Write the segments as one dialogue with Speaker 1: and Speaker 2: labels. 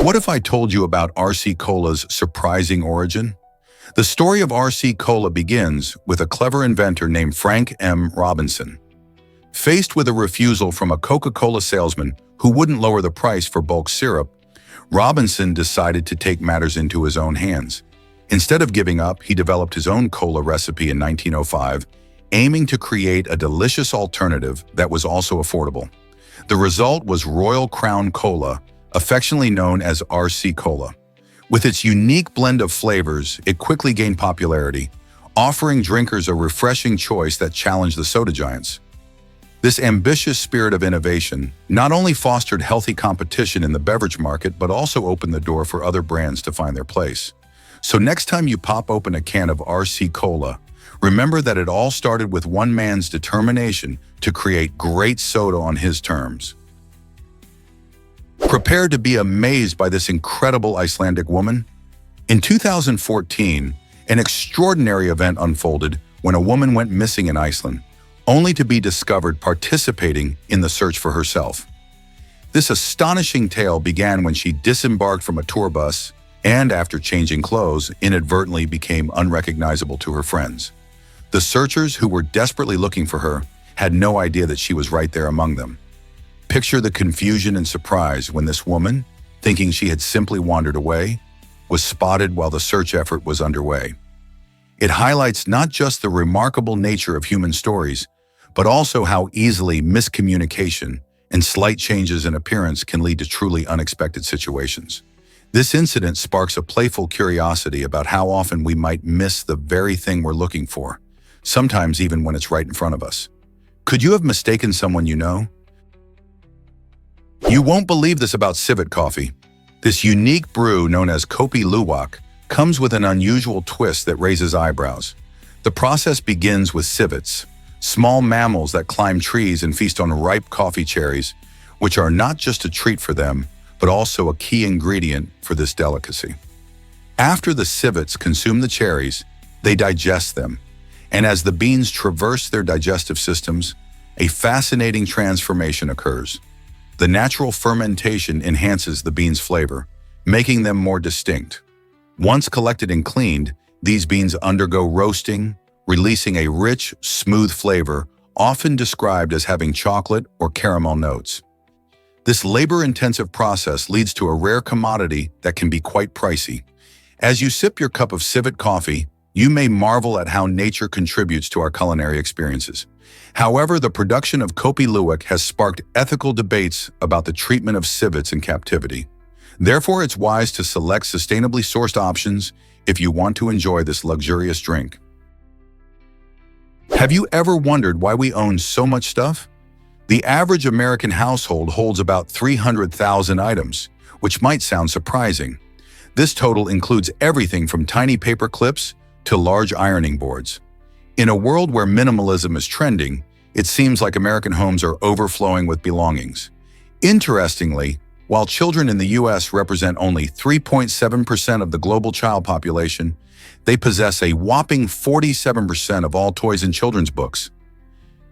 Speaker 1: What if I told you about RC Cola's surprising origin? The story of RC Cola begins with a clever inventor named Frank M. Robinson. Faced with a refusal from a Coca-Cola salesman who wouldn't lower the price for bulk syrup, Robinson decided to take matters into his own hands. Instead of giving up, he developed his own cola recipe in 1905, aiming to create a delicious alternative that was also affordable. The result was Royal Crown Cola, affectionately known as RC Cola. With its unique blend of flavors, it quickly gained popularity, offering drinkers a refreshing choice that challenged the soda giants. This ambitious spirit of innovation not only fostered healthy competition in the beverage market, but also opened the door for other brands to find their place. So next time you pop open a can of RC Cola, remember that it all started with one man's determination to create great soda on his terms. Prepare to be amazed by this incredible Icelandic woman. In 2014, an extraordinary event unfolded when a woman went missing in Iceland, only to be discovered participating in the search for herself. This astonishing tale began when she disembarked from a tour bus and, after changing clothes, inadvertently became unrecognizable to her friends. The searchers, who were desperately looking for her, had no idea that she was right there among them. Picture the confusion and surprise when this woman, thinking she had simply wandered away, was spotted while the search effort was underway. It highlights not just the remarkable nature of human stories, but also how easily miscommunication and slight changes in appearance can lead to truly unexpected situations. This incident sparks a playful curiosity about how often we might miss the very thing we're looking for, sometimes even when it's right in front of us. Could you have mistaken someone you know? You won't believe this about civet coffee. This unique brew, known as Kopi Luwak, comes with an unusual twist that raises eyebrows. The process begins with civets, small mammals that climb trees and feast on ripe coffee cherries, which are not just a treat for them, but also a key ingredient for this delicacy. After the civets consume the cherries, they digest them, and as the beans traverse their digestive systems, a fascinating transformation occurs. The natural fermentation enhances the beans' flavor, making them more distinct. Once collected and cleaned, these beans undergo roasting, releasing a rich, smooth flavor, often described as having chocolate or caramel notes. This labor-intensive process leads to a rare commodity that can be quite pricey. As you sip your cup of civet coffee, you may marvel at how nature contributes to our culinary experiences. However, the production of Kopi Luwak has sparked ethical debates about the treatment of civets in captivity. Therefore, it's wise to select sustainably sourced options if you want to enjoy this luxurious drink. Have you ever wondered why we own so much stuff? The average American household holds about 300,000 items, which might sound surprising. This total includes everything from tiny paper clips to large ironing boards. In a world where minimalism is trending, it seems like American homes are overflowing with belongings. Interestingly, while children in the U.S. represent only 3.7% of the global child population, they possess a whopping 47% of all toys and children's books.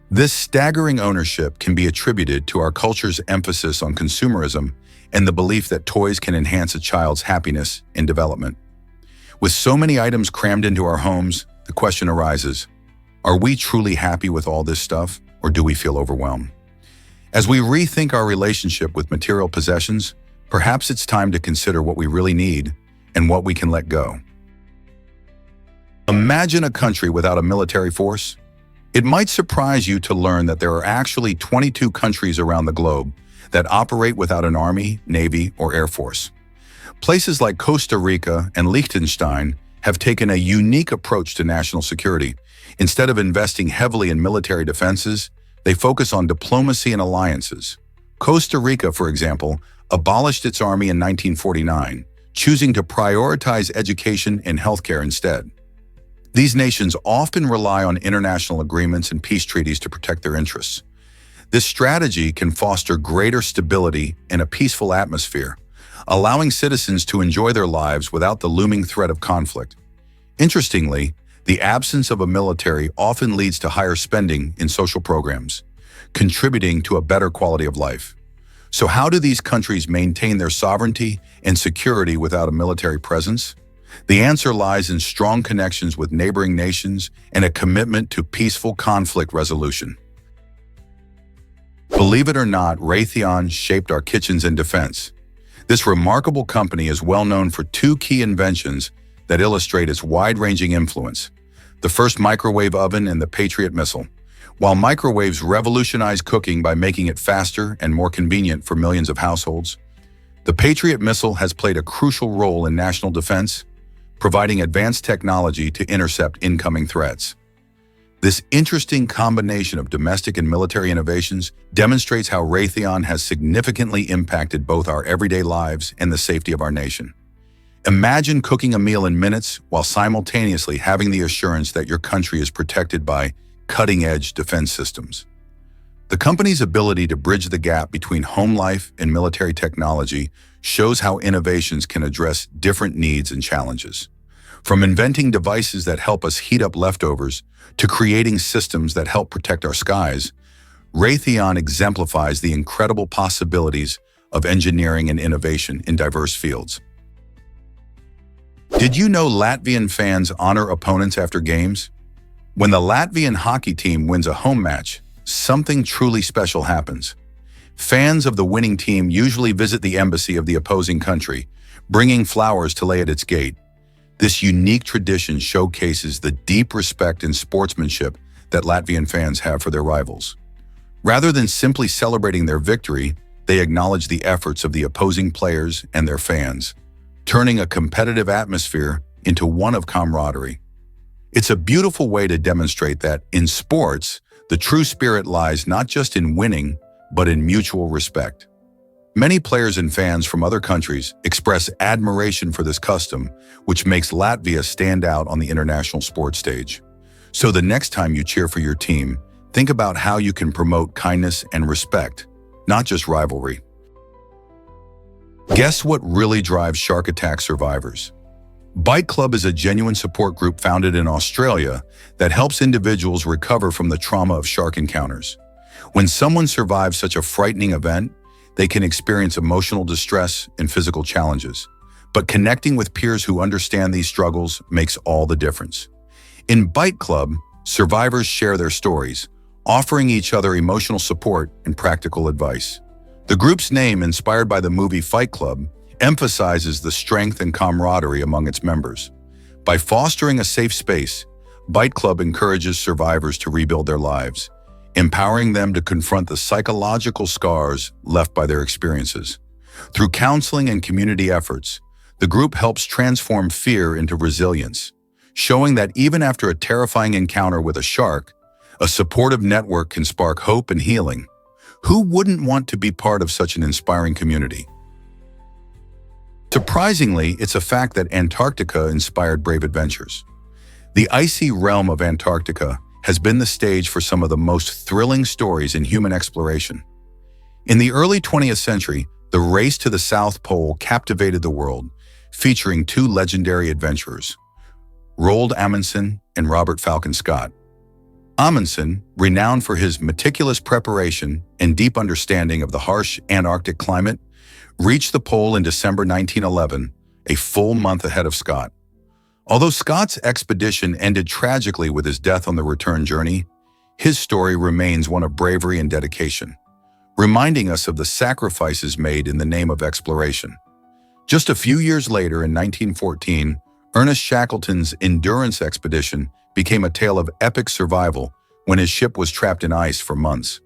Speaker 1: This staggering ownership can be attributed to our culture's emphasis on consumerism and the belief that toys can enhance a child's happiness and development. With so many items crammed into our homes, the question arises, are we truly happy with all this stuff, or do we feel overwhelmed? As we rethink our relationship with material possessions, perhaps it's time to consider what we really need and what we can let go. Imagine a country without a military force. It might surprise you to learn that there are actually 22 countries around the globe that operate without an army, navy, or air force. Places like Costa Rica and Liechtenstein have taken a unique approach to national security. Instead of investing heavily in military defenses, they focus on diplomacy and alliances. Costa Rica, for example, abolished its army in 1949, choosing to prioritize education and healthcare instead. These nations often rely on international agreements and peace treaties to protect their interests. This strategy can foster greater stability and a peaceful atmosphere, allowing citizens to enjoy their lives without the looming threat of conflict. Interestingly, the absence of a military often leads to higher spending in social programs, contributing to a better quality of life. So how do these countries maintain their sovereignty and security without a military presence? The answer lies in strong connections with neighboring nations and a commitment to peaceful conflict resolution. Believe it or not, Raytheon shaped our kitchens in defense. This remarkable company is well known for two key inventions that illustrate its wide-ranging influence: the first microwave oven and the Patriot missile. While microwaves revolutionized cooking by making it faster and more convenient for millions of households, the Patriot missile has played a crucial role in national defense, providing advanced technology to intercept incoming threats. This interesting combination of domestic and military innovations demonstrates how Raytheon has significantly impacted both our everyday lives and the safety of our nation. Imagine cooking a meal in minutes while simultaneously having the assurance that your country is protected by cutting-edge defense systems. The company's ability to bridge the gap between home life and military technology shows how innovations can address different needs and challenges. From inventing devices that help us heat up leftovers to creating systems that help protect our skies, Raytheon exemplifies the incredible possibilities of engineering and innovation in diverse fields. Did you know Latvian fans honor opponents after games? When the Latvian hockey team wins a home match, something truly special happens. Fans of the winning team usually visit the embassy of the opposing country, bringing flowers to lay at its gate. This unique tradition showcases the deep respect and sportsmanship that Latvian fans have for their rivals. Rather than simply celebrating their victory, they acknowledge the efforts of the opposing players and their fans, turning a competitive atmosphere into one of camaraderie. It's a beautiful way to demonstrate that, in sports, the true spirit lies not just in winning, but in mutual respect. Many players and fans from other countries express admiration for this custom, which makes Latvia stand out on the international sports stage. So the next time you cheer for your team, think about how you can promote kindness and respect, not just rivalry. Guess what really drives shark attack survivors? Bite Club is a genuine support group founded in Australia that helps individuals recover from the trauma of shark encounters. When someone survives such a frightening event, they can experience emotional distress and physical challenges. But connecting with peers who understand these struggles makes all the difference. In Bite Club, survivors share their stories, offering each other emotional support and practical advice. The group's name, inspired by the movie Fight Club, emphasizes the strength and camaraderie among its members. By fostering a safe space, Bite Club encourages survivors to rebuild their lives, empowering them to confront the psychological scars left by their experiences. Through counseling and community efforts, the group helps transform fear into resilience, showing that even after a terrifying encounter with a shark, a supportive network can spark hope and healing. Who wouldn't want to be part of such an inspiring community? Surprisingly, it's a fact that Antarctica inspired brave adventures. The icy realm of Antarctica has been the stage for some of the most thrilling stories in human exploration. In the early 20th century, the race to the South Pole captivated the world, featuring two legendary adventurers, Roald Amundsen and Robert Falcon Scott. Amundsen, renowned for his meticulous preparation and deep understanding of the harsh Antarctic climate, reached the pole in December 1911, a full month ahead of Scott. Although Scott's expedition ended tragically with his death on the return journey, his story remains one of bravery and dedication, reminding us of the sacrifices made in the name of exploration. Just a few years later, in 1914, Ernest Shackleton's Endurance expedition became a tale of epic survival when his ship was trapped in ice for months.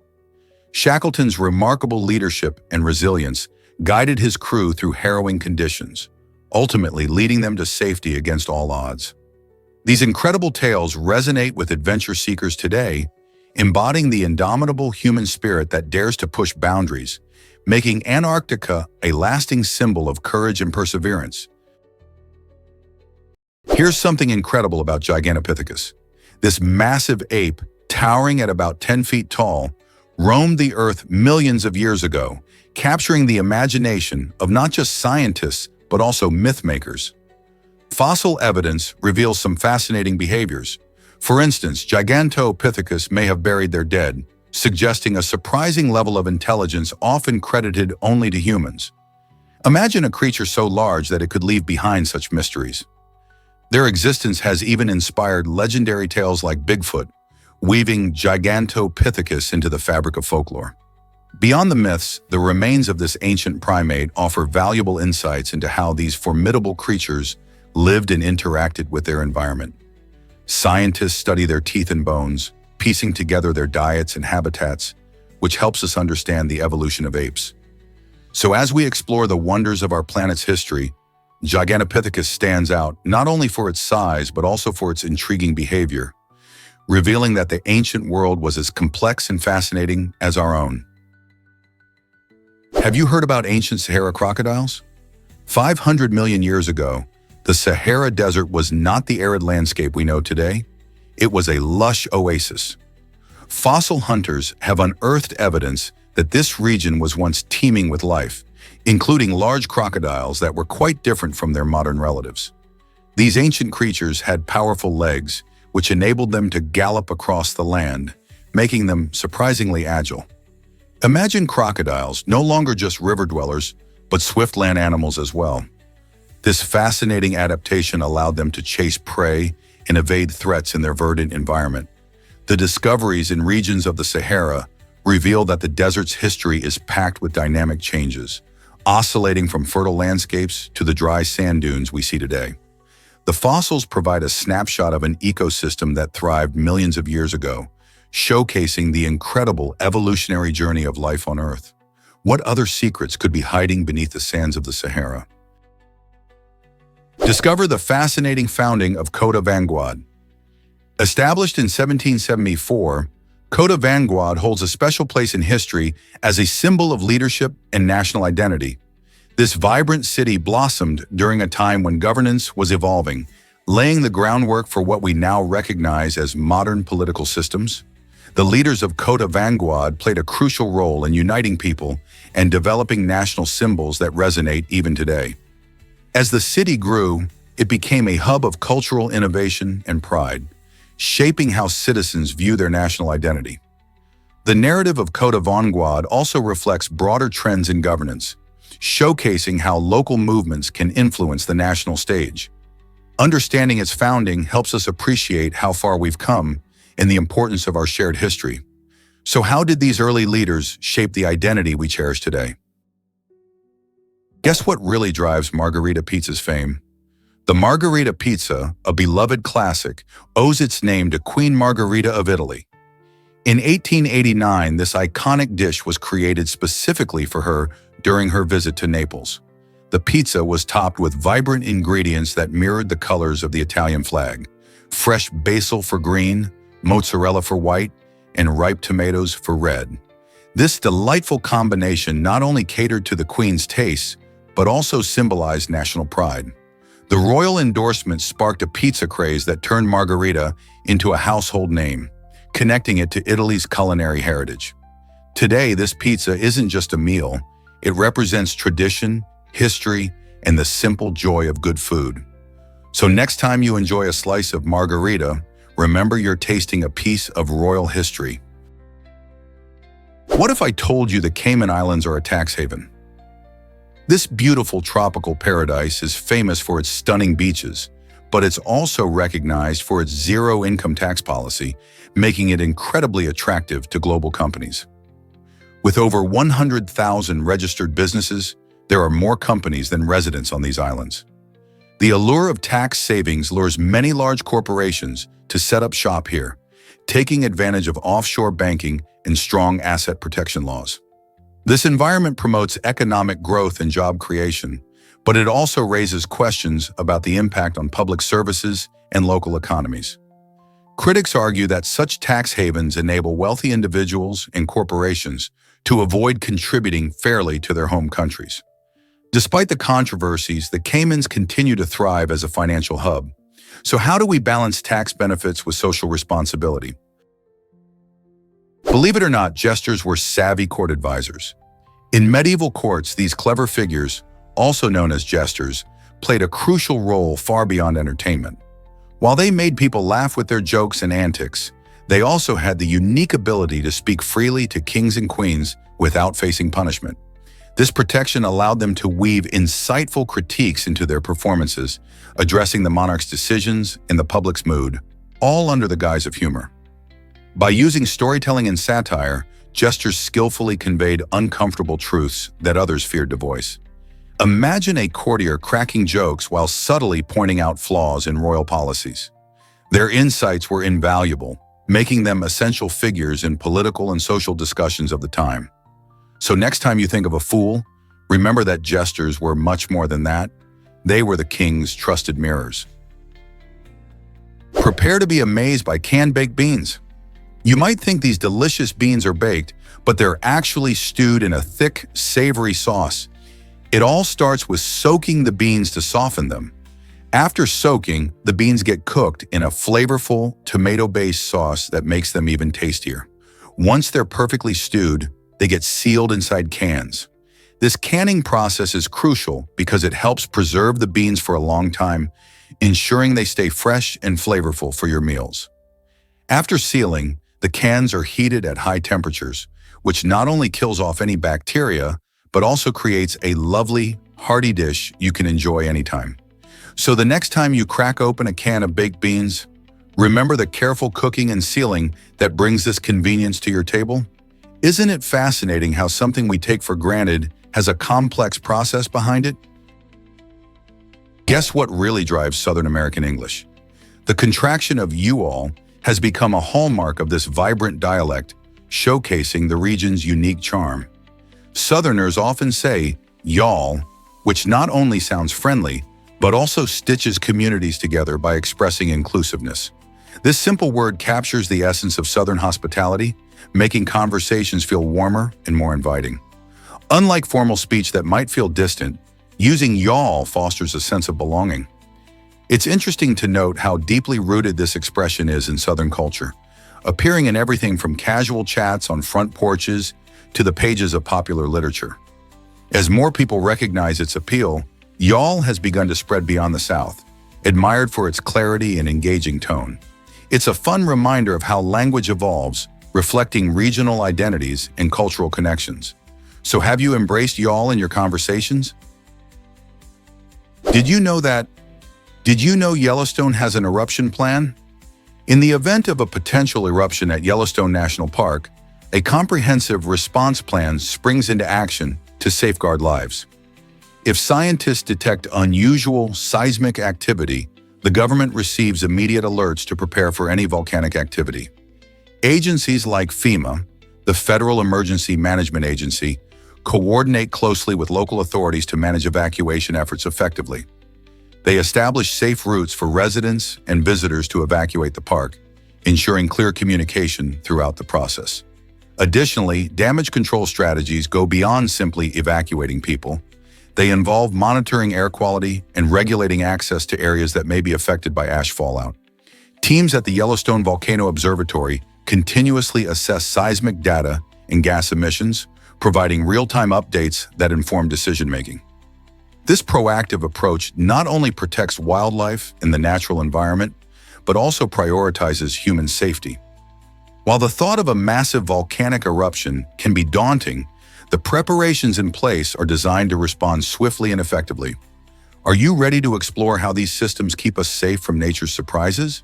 Speaker 1: Shackleton's remarkable leadership and resilience guided his crew through harrowing conditions, ultimately leading them to safety against all odds. These incredible tales resonate with adventure seekers today, embodying the indomitable human spirit that dares to push boundaries, making Antarctica a lasting symbol of courage and perseverance. Here's something incredible about Gigantopithecus. This massive ape, towering at about 10 feet tall, roamed the Earth millions of years ago, capturing the imagination of not just scientists, but also myth-makers. Fossil evidence reveals some fascinating behaviors. For instance, Gigantopithecus may have buried their dead, suggesting a surprising level of intelligence often credited only to humans. Imagine a creature so large that it could leave behind such mysteries. Their existence has even inspired legendary tales like Bigfoot, weaving Gigantopithecus into the fabric of folklore. Beyond the myths, the remains of this ancient primate offer valuable insights into how these formidable creatures lived and interacted with their environment. Scientists study their teeth and bones, piecing together their diets and habitats, which helps us understand the evolution of apes. So as we explore the wonders of our planet's history, Gigantopithecus stands out not only for its size but also for its intriguing behavior, revealing that the ancient world was as complex and fascinating as our own. Have you heard about ancient Sahara crocodiles? 500 million years ago, the Sahara Desert was not the arid landscape we know today. It was a lush oasis. Fossil hunters have unearthed evidence that this region was once teeming with life, including large crocodiles that were quite different from their modern relatives. These ancient creatures had powerful legs, which enabled them to gallop across the land, making them surprisingly agile. Imagine crocodiles no longer just river dwellers, but swift land animals as well. This fascinating adaptation allowed them to chase prey and evade threats in their verdant environment. The discoveries in regions of the Sahara reveal that the desert's history is packed with dynamic changes, oscillating from fertile landscapes to the dry sand dunes we see today. The fossils provide a snapshot of an ecosystem that thrived millions of years ago, showcasing the incredible evolutionary journey of life on Earth. What other secrets could be hiding beneath the sands of the Sahara? Discover the fascinating founding of Côte d'Ivoire. Established in 1774, Côte d'Ivoire holds a special place in history as a symbol of leadership and national identity. This vibrant city blossomed during a time when governance was evolving, laying the groundwork for what we now recognize as modern political systems. The leaders of Côte d'Ivoire played a crucial role in uniting people and developing national symbols that resonate even today. As the city grew, it became a hub of cultural innovation and pride, shaping how citizens view their national identity. The narrative of Côte d'Ivoire also reflects broader trends in governance, showcasing how local movements can influence the national stage. Understanding its founding helps us appreciate how far we've come and the importance of our shared history. So how did these early leaders shape the identity we cherish today? Guess what really drives Margherita Pizza's fame? The Margherita Pizza, a beloved classic, owes its name to Queen Margherita of Italy. In 1889, this iconic dish was created specifically for her during her visit to Naples. The pizza was topped with vibrant ingredients that mirrored the colors of the Italian flag: fresh basil for green, mozzarella for white, and ripe tomatoes for red. This delightful combination not only catered to the Queen's tastes, but also symbolized national pride. The royal endorsement sparked a pizza craze that turned Margherita into a household name, connecting it to Italy's culinary heritage. Today, this pizza isn't just a meal. It represents tradition, history, and the simple joy of good food. So next time you enjoy a slice of Margherita, remember you're tasting a piece of royal history. What if I told you the Cayman Islands are a tax haven? This beautiful tropical paradise is famous for its stunning beaches, but it's also recognized for its zero-income tax policy, making it incredibly attractive to global companies. With over 100,000 registered businesses, there are more companies than residents on these islands. The allure of tax savings lures many large corporations to set up shop here, taking advantage of offshore banking and strong asset protection laws. This environment promotes economic growth and job creation, but it also raises questions about the impact on public services and local economies. Critics argue that such tax havens enable wealthy individuals and corporations to avoid contributing fairly to their home countries. Despite the controversies, the Caymans continue to thrive as a financial hub. So how do we balance tax benefits with social responsibility? Believe it or not, jesters were savvy court advisors. In medieval courts, these clever figures, also known as jesters, played a crucial role far beyond entertainment. While they made people laugh with their jokes and antics, They also had the unique ability to speak freely to kings and queens without facing punishment. This protection allowed them to weave insightful critiques into their performances, addressing the monarch's decisions and the public's mood, all under the guise of humor. By using storytelling and satire, jesters skillfully conveyed uncomfortable truths that others feared to voice. Imagine a courtier cracking jokes while subtly pointing out flaws in royal policies. Their insights were invaluable, making them essential figures in political and social discussions of the time. So next time you think of a fool, remember that jesters were much more than that. They were the king's trusted mirrors. Prepare to be amazed by canned baked beans. You might think these delicious beans are baked, but they're actually stewed in a thick, savory sauce. It all starts with soaking the beans to soften them. After soaking, the beans get cooked in a flavorful, tomato-based sauce that makes them even tastier. Once they're perfectly stewed, they get sealed inside cans. This canning process is crucial because it helps preserve the beans for a long time, ensuring they stay fresh and flavorful for your meals. After sealing, the cans are heated at high temperatures, which not only kills off any bacteria, but also creates a lovely, hearty dish you can enjoy anytime. So the next time you crack open a can of baked beans, remember the careful cooking and sealing that brings this convenience to your table. Isn't it fascinating how something we take for granted has a complex process behind it? Guess what really drives Southern American English? The contraction of you-all has become a hallmark of this vibrant dialect, showcasing the region's unique charm. Southerners often say y'all, which not only sounds friendly, but also stitches communities together by expressing inclusiveness. This simple word captures the essence of Southern hospitality, making conversations feel warmer and more inviting. Unlike formal speech that might feel distant, using y'all fosters a sense of belonging. It's interesting to note how deeply rooted this expression is in Southern culture, appearing in everything from casual chats on front porches to the pages of popular literature. As more people recognize its appeal, y'all has begun to spread beyond the South, admired for its clarity and engaging tone. It's a fun reminder of how language evolves, reflecting regional identities and cultural connections. So have you embraced y'all in your conversations? Did you know Yellowstone has an eruption plan? In the event of a potential eruption at Yellowstone National Park, a comprehensive response plan springs into action to safeguard lives. If scientists detect unusual seismic activity, the government receives immediate alerts to prepare for any volcanic activity. Agencies like FEMA, the Federal Emergency Management Agency, coordinate closely with local authorities to manage evacuation efforts effectively. They establish safe routes for residents and visitors to evacuate the park, ensuring clear communication throughout the process. Additionally, damage control strategies go beyond simply evacuating people. They involve monitoring air quality and regulating access to areas that may be affected by ash fallout. Teams at the Yellowstone Volcano Observatory continuously assess seismic data and gas emissions, providing real-time updates that inform decision-making. This proactive approach not only protects wildlife and the natural environment, but also prioritizes human safety. While the thought of a massive volcanic eruption can be daunting, the preparations in place are designed to respond swiftly and effectively. Are you ready to explore how these systems keep us safe from nature's surprises?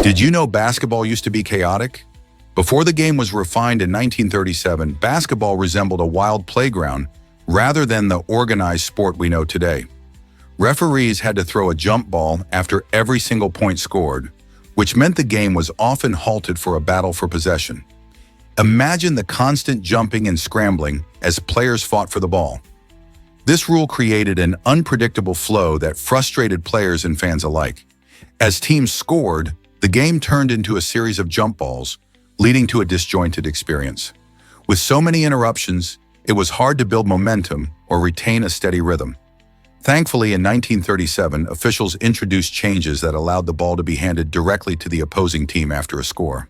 Speaker 1: Did you know basketball used to be chaotic? Before the game was refined in 1937, basketball resembled a wild playground rather than the organized sport we know today. Referees had to throw a jump ball after every single point scored, which meant the game was often halted for a battle for possession. Imagine the constant jumping and scrambling as players fought for the ball. This rule created an unpredictable flow that frustrated players and fans alike. As teams scored, the game turned into a series of jump balls, leading to a disjointed experience. With so many interruptions, it was hard to build momentum or retain a steady rhythm. Thankfully, in 1937, officials introduced changes that allowed the ball to be handed directly to the opposing team after a score.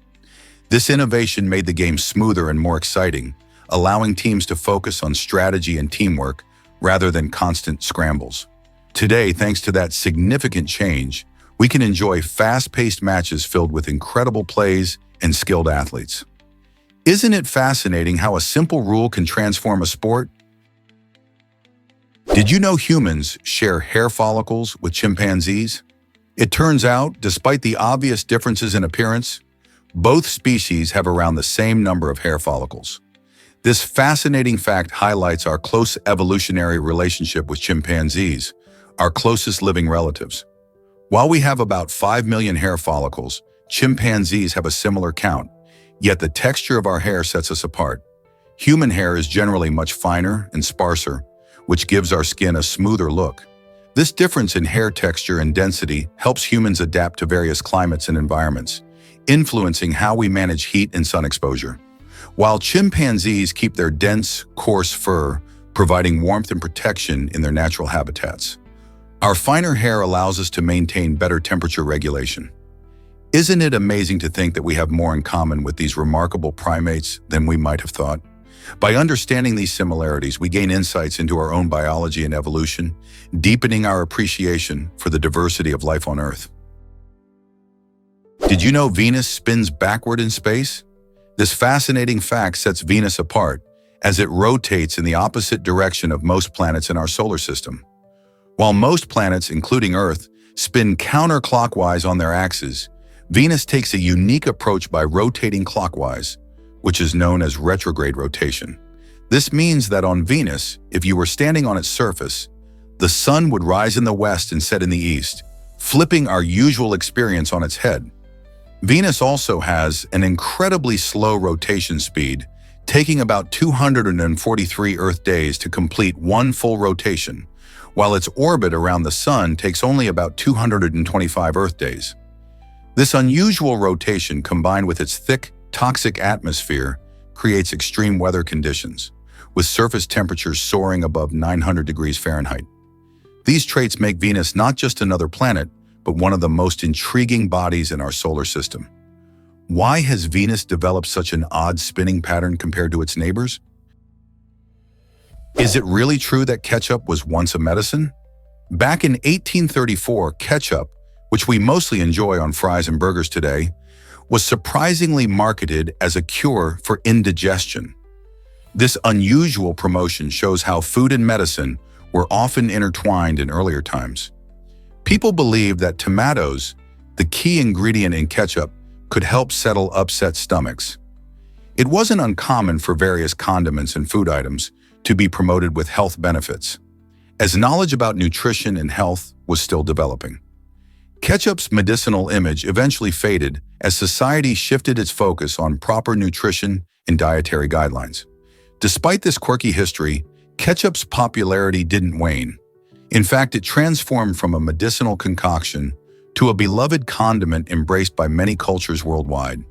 Speaker 1: This innovation made the game smoother and more exciting, allowing teams to focus on strategy and teamwork rather than constant scrambles. Today, thanks to that significant change, We can enjoy fast-paced matches filled with incredible plays and skilled athletes. Isn't it fascinating how a simple rule can transform a sport? Did you know humans share hair follicles with chimpanzees? It turns out, despite the obvious differences in appearance, both species have around the same number of hair follicles. This fascinating fact highlights our close evolutionary relationship with chimpanzees, our closest living relatives. While we have about 5 million hair follicles, chimpanzees have a similar count, yet the texture of our hair sets us apart. Human hair is generally much finer and sparser, which gives our skin a smoother look. This difference in hair texture and density helps humans adapt to various climates and environments, influencing how we manage heat and sun exposure. While chimpanzees keep their dense, coarse fur, providing warmth and protection in their natural habitats. Our finer hair allows us to maintain better temperature regulation. Isn't it amazing to think that we have more in common with these remarkable primates than we might have thought? By understanding these similarities, we gain insights into our own biology and evolution, deepening our appreciation for the diversity of life on Earth. Did you know Venus spins backward in space? This fascinating fact sets Venus apart, as it rotates in the opposite direction of most planets in our solar system. While most planets, including Earth, spin counterclockwise on their axes, Venus takes a unique approach by rotating clockwise, which is known as retrograde rotation. This means that on Venus, if you were standing on its surface, the sun would rise in the west and set in the east, flipping our usual experience on its head. Venus also has an incredibly slow rotation speed, taking about 243 Earth days to complete one full rotation, while its orbit around the sun takes only about 225 Earth days. This unusual rotation, combined with its thick, toxic atmosphere, creates extreme weather conditions, with surface temperatures soaring above 900 degrees Fahrenheit. These traits make Venus not just another planet, but one of the most intriguing bodies in our solar system. Why has Venus developed such an odd spinning pattern compared to its neighbors? Is it really true that ketchup was once a medicine? Back in 1834, ketchup, which we mostly enjoy on fries and burgers today, was surprisingly marketed as a cure for indigestion. This unusual promotion shows how food and medicine were often intertwined in earlier times. People believed that tomatoes, the key ingredient in ketchup, could help settle upset stomachs. It wasn't uncommon for various condiments and food items to be promoted with health benefits, as knowledge about nutrition and health was still developing. Ketchup's medicinal image eventually faded as society shifted its focus on proper nutrition and dietary guidelines. Despite this quirky history, ketchup's popularity didn't wane. In fact, it transformed from a medicinal concoction to a beloved condiment embraced by many cultures worldwide.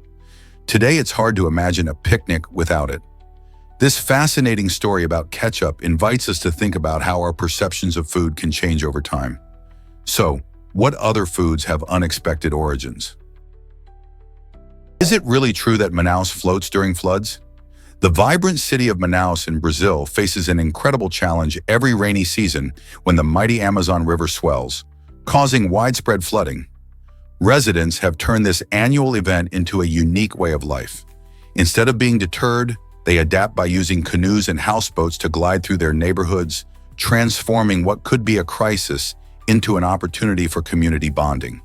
Speaker 1: Today, it's hard to imagine a picnic without it. This fascinating story about ketchup invites us to think about how our perceptions of food can change over time. So, what other foods have unexpected origins? Is it really true that Manaus floats during floods? The vibrant city of Manaus in Brazil faces an incredible challenge every rainy season when the mighty Amazon River swells, causing widespread flooding. Residents have turned this annual event into a unique way of life. Instead of being deterred, they adapt by using canoes and houseboats to glide through their neighborhoods, transforming what could be a crisis into an opportunity for community bonding.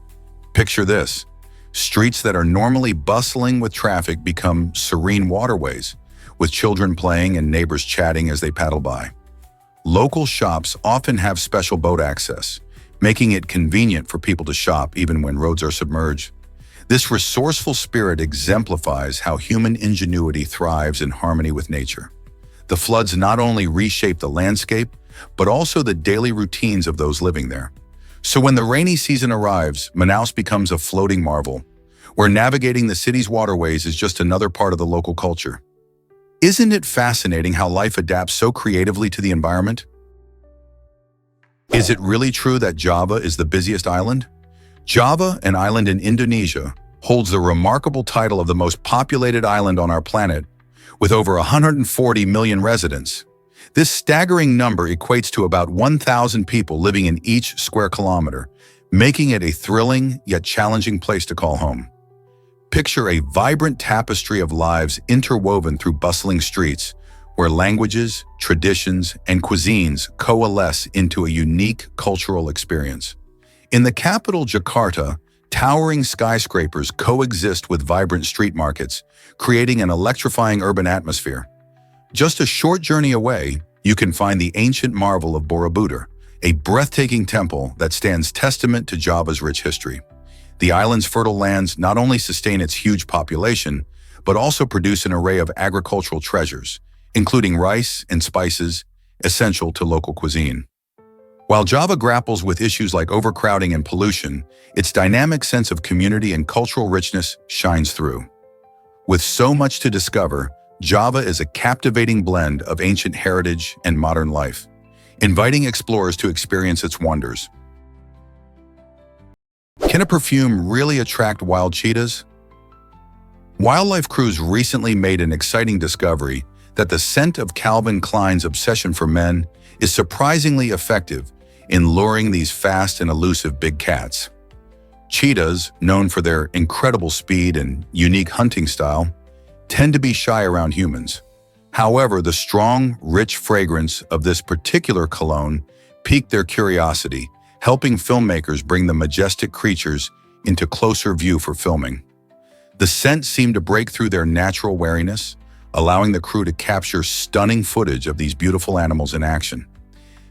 Speaker 1: Picture this: streets that are normally bustling with traffic become serene waterways, with children playing and neighbors chatting as they paddle by. Local shops often have special boat access, making it convenient for people to shop even when roads are submerged. This resourceful spirit exemplifies how human ingenuity thrives in harmony with nature. The floods not only reshape the landscape, but also the daily routines of those living there. So when the rainy season arrives, Manaus becomes a floating marvel, where navigating the city's waterways is just another part of the local culture. Isn't it fascinating how life adapts so creatively to the environment? Is it really true that Java is the busiest island? Java, an island in Indonesia, holds the remarkable title of the most populated island on our planet, with over 140 million residents. This staggering number equates to about 1,000 people living in each square kilometer, making it a thrilling yet challenging place to call home. Picture a vibrant tapestry of lives interwoven through bustling streets, where languages, traditions, and cuisines coalesce into a unique cultural experience. In the capital, Jakarta, towering skyscrapers coexist with vibrant street markets, creating an electrifying urban atmosphere. Just a short journey away, you can find the ancient marvel of Borobudur, a breathtaking temple that stands testament to Java's rich history. The island's fertile lands not only sustain its huge population, but also produce an array of agricultural treasures, including rice and spices essential to local cuisine. While Java grapples with issues like overcrowding and pollution, its dynamic sense of community and cultural richness shines through. With so much to discover, Java is a captivating blend of ancient heritage and modern life, inviting explorers to experience its wonders. Can a perfume really attract wild cheetahs? Wildlife crews recently made an exciting discovery that the scent of Calvin Klein's obsession for men is surprisingly effective in luring these fast and elusive big cats. Cheetahs, known for their incredible speed and unique hunting style, tend to be shy around humans. However, the strong, rich fragrance of this particular cologne piqued their curiosity, helping filmmakers bring the majestic creatures into closer view for filming. The scent seemed to break through their natural wariness, allowing the crew to capture stunning footage of these beautiful animals in action.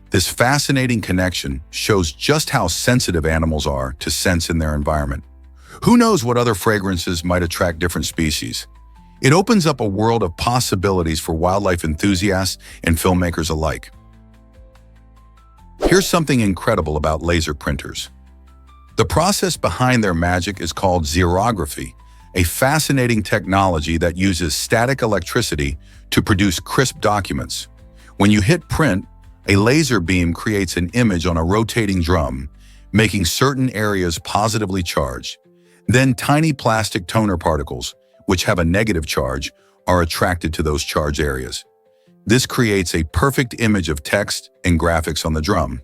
Speaker 1: This fascinating connection shows just how sensitive animals are to scents in their environment. Who knows what other fragrances might attract different species? It opens up a world of possibilities for wildlife enthusiasts and filmmakers alike. Here's something incredible about laser printers. The process behind their magic is called xerography, a fascinating technology that uses static electricity to produce crisp documents. When you hit print, a laser beam creates an image on a rotating drum, making certain areas positively charged. Then tiny plastic toner particles, which have a negative charge, are attracted to those charged areas. This creates a perfect image of text and graphics on the drum.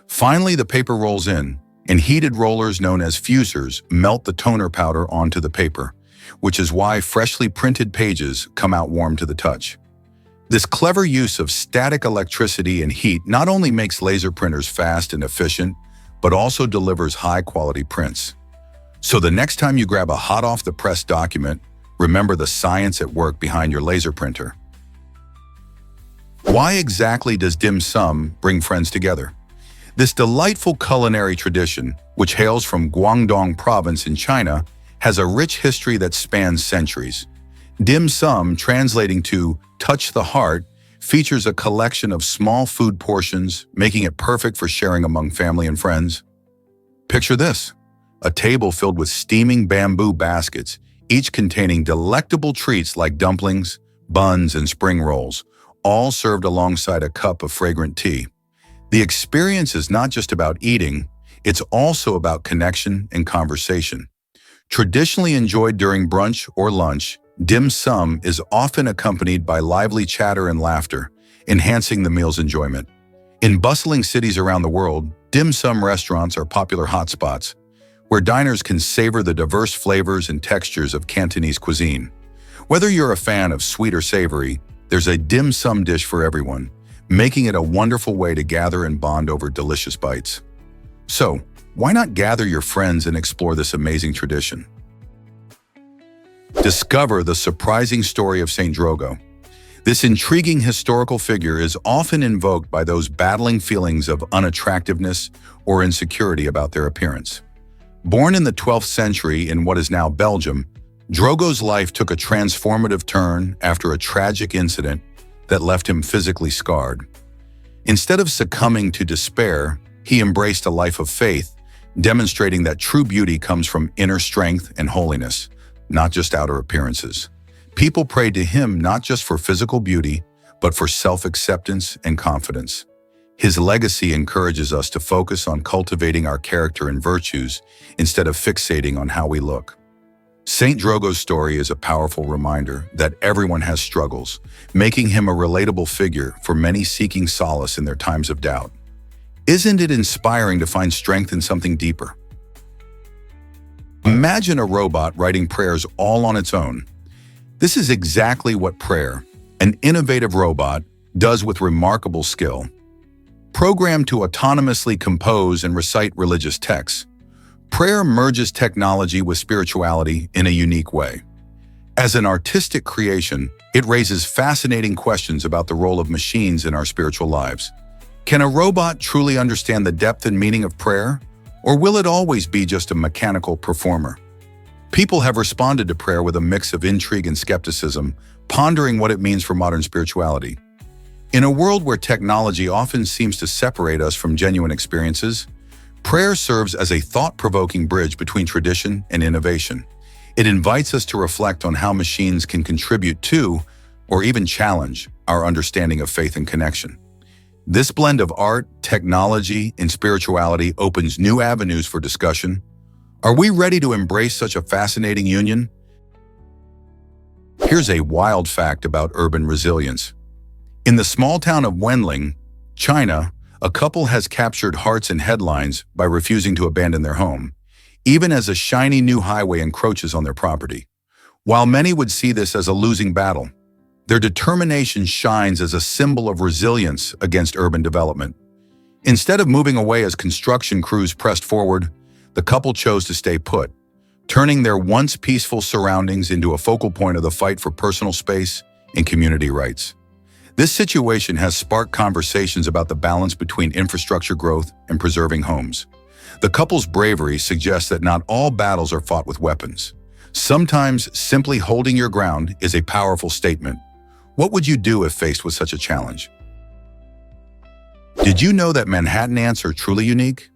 Speaker 1: Finally, the paper rolls in, and heated rollers known as fusers melt the toner powder onto the paper, which is why freshly printed pages come out warm to the touch. This clever use of static electricity and heat not only makes laser printers fast and efficient, but also delivers high-quality prints. So the next time you grab a hot-off-the-press document, remember the science at work behind your laser printer. Why exactly does dim sum bring friends together? This delightful culinary tradition, which hails from Guangdong province in China, has a rich history that spans centuries. Dim sum, translating to touch the heart, features a collection of small food portions, making it perfect for sharing among family and friends. Picture this: a table filled with steaming bamboo baskets, each containing delectable treats like dumplings, buns, and spring rolls, all served alongside a cup of fragrant tea. The experience is not just about eating, it's also about connection and conversation. Traditionally enjoyed during brunch or lunch, dim sum is often accompanied by lively chatter and laughter, enhancing the meal's enjoyment. In bustling cities around the world, dim sum restaurants are popular hotspots, where diners can savor the diverse flavors and textures of Cantonese cuisine. Whether you're a fan of sweet or savory, there's a dim sum dish for everyone, making it a wonderful way to gather and bond over delicious bites. So, why not gather your friends and explore this amazing tradition? Discover the surprising story of Saint Drogo. This intriguing historical figure is often invoked by those battling feelings of unattractiveness or insecurity about their appearance. Born in the 12th century in what is now Belgium, Drogo's life took a transformative turn after a tragic incident that left him physically scarred. Instead of succumbing to despair, he embraced a life of faith, demonstrating that true beauty comes from inner strength and holiness, not just outer appearances. People prayed to him not just for physical beauty, but for self-acceptance and confidence. His legacy encourages us to focus on cultivating our character and virtues instead of fixating on how we look. Saint Drogo's story is a powerful reminder that everyone has struggles, making him a relatable figure for many seeking solace in their times of doubt. Isn't it inspiring to find strength in something deeper? Imagine a robot writing prayers all on its own. This is exactly what prayer, an innovative robot, does with remarkable skill. Programmed to autonomously compose and recite religious texts, prayer merges technology with spirituality in a unique way. As an artistic creation, it raises fascinating questions about the role of machines in our spiritual lives. Can a robot truly understand the depth and meaning of prayer, or will it always be just a mechanical performer? People have responded to prayer with a mix of intrigue and skepticism, pondering what it means for modern spirituality. In a world where technology often seems to separate us from genuine experiences, prayer serves as a thought-provoking bridge between tradition and innovation. It invites us to reflect on how machines can contribute to, or even challenge, our understanding of faith and connection. This blend of art, technology, and spirituality opens new avenues for discussion. Are we ready to embrace such a fascinating union? Here's a wild fact about urban resilience. In the small town of Wenling, China, a couple has captured hearts and headlines by refusing to abandon their home, even as a shiny new highway encroaches on their property. While many would see this as a losing battle, their determination shines as a symbol of resilience against urban development. Instead of moving away as construction crews pressed forward, the couple chose to stay put, turning their once peaceful surroundings into a focal point of the fight for personal space and community rights. This situation has sparked conversations about the balance between infrastructure growth and preserving homes. The couple's bravery suggests that not all battles are fought with weapons. Sometimes simply holding your ground is a powerful statement. What would you do if faced with such a challenge? Did you know that Manhattan ants are truly unique?